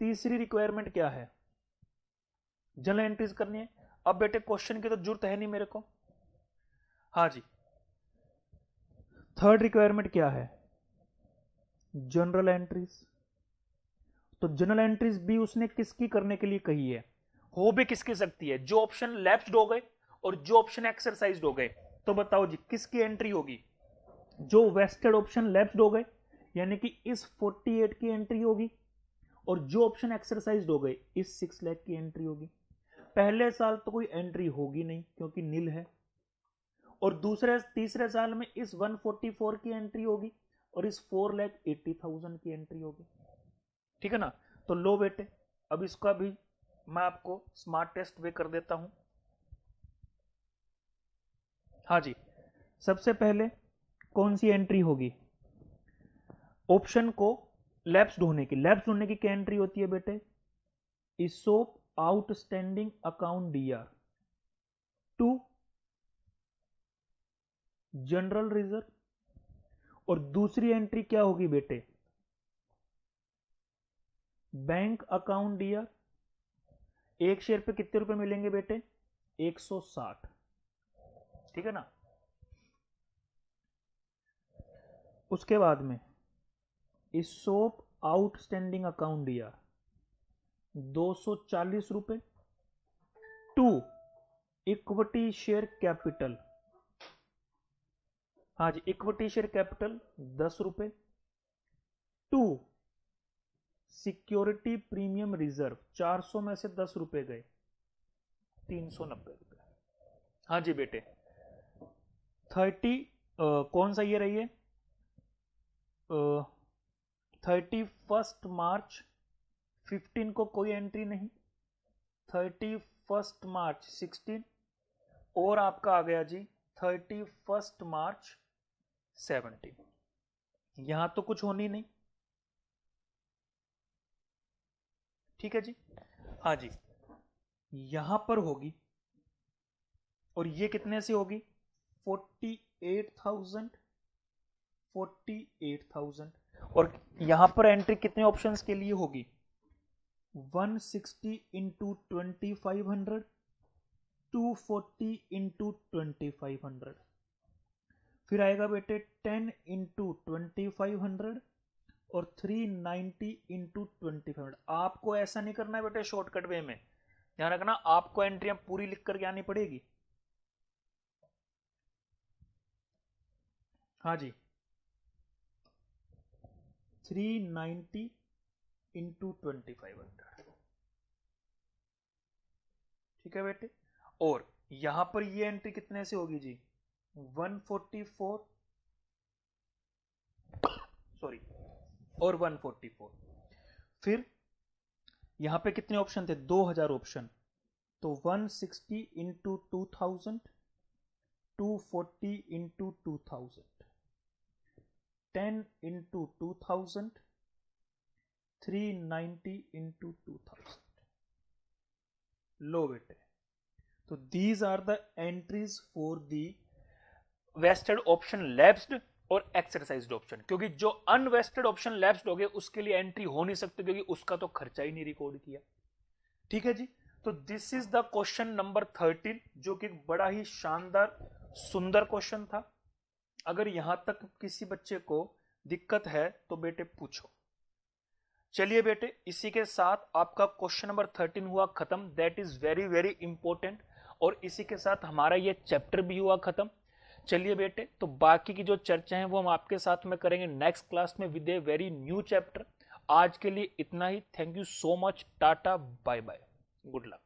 तीसरी रिक्वायरमेंट क्या है? जनरल एंट्रीज करनी है। अब बेटे क्वेश्चन की तो जरूरत है नहीं मेरे को। हाँ जी, थर्ड रिक्वायरमेंट क्या है? General entries. तो जनरल एंट्रीज भी उसने किसकी करने के लिए कही है? हो भी किसकी सकती है? जो ऑप्शन लैप्स्ड हो गए और जो ऑप्शन एक्सरसाइज्ड हो गए। तो बताओ जी किसकी एंट्री होगी? जो वेस्टेड ऑप्शन लैप्स्ड हो गए, यानी कि इस 48 की एंट्री होगी, और जो ऑप्शन एक्सरसाइज्ड हो गए इस 6 लाख की एंट्री होगी। पहले साल तो कोई एंट्री होगी नहीं क्योंकि नील है, और तीसरे साल में इस 144 की एंट्री होगी और इस 4,80,000 की एंट्री होगी। ठीक है ना। तो लो बेटे, अब इसका भी मैं आपको स्मार्ट टेस्ट वे कर देता हूं। हाँ जी, सबसे पहले कौन सी एंट्री होगी? ऑप्शन को लैप्स ढूंढने की क्या एंट्री होती है बेटे? ESOP outstanding account DR to general reserve, और दूसरी एंट्री क्या होगी बेटे? Bank account DR. एक शेयर पे कितने रुपए मिलेंगे बेटे? 160। ठीक है ना। उसके बाद में इसोप आउटस्टैंडिंग अकाउंट डीआर 240 रुपए टू इक्विटी शेयर कैपिटल। हाँ जी, इक्विटी शेयर कैपिटल 10 रुपए टू सिक्योरिटी प्रीमियम रिजर्व 400 में से 10 रुपए गए, 390 रुपए। हाँ जी बेटे, 30 कौन सा ये रही है? 31 मार्च 15 को कोई एंट्री नहीं, 31 मार्च 16, और आपका आ गया जी 31 मार्च 17। यहां तो कुछ होनी नहीं। ठीक है जी। हाँ जी, यहां पर होगी, और ये कितने से होगी? 48,000, 48,000। और यहां पर एंट्री कितने ऑप्शंस के लिए होगी? 160 इंटू 2500, 240 इंटू 2500, फिर आएगा बेटे 10 इंटू 2500 और 390 इंटू 2500। आपको ऐसा नहीं करना है बेटे शॉर्टकट वे में, ध्यान रखना, आपको एंट्रियां पूरी लिख करके आनी पड़ेगी। हाँ जी, 390 इंटू 2500। ठीक है बेटे। और यहां पर ये एंट्री कितने से होगी जी? 144, सॉरी, और 144। फिर यहां पे कितने ऑप्शन थे? 2000 ऑप्शन, तो 160 इंटू 2000, 240 इंटू 2000, 10 इंटू 2000, 390 इंटू 2000। लो बेटे, तो these are the entries for the vested option lapsed और एक्सरसाइज्ड ऑप्शन। क्योंकि जो अनवेस्टेड ऑप्शन लैप्स्ड हो गए उसके लिए एंट्री हो नहीं सकती, क्योंकि उसका तो खर्चा ही नहीं रिकॉर्ड किया। ठीक है जी। तो this is the question number 13, जो कि बड़ा ही शानदार सुंदर क्वेश्चन था। अगर यहां तक किसी बच्चे को दिक्कत है तो बेटे पूछो। चलिए बेटे, इसी के साथ आपका क्वेश्चन नंबर 13 हुआ खत्म। That is very very important, और इसी के साथ हमारा ये चैप्टर भी हुआ खत्म। चलिए बेटे, तो बाकी की जो चर्चा है वो हम आपके साथ में करेंगे नेक्स्ट क्लास में with a very new chapter. आज के लिए इतना ही। Thank you so much. Tata, bye bye, good luck.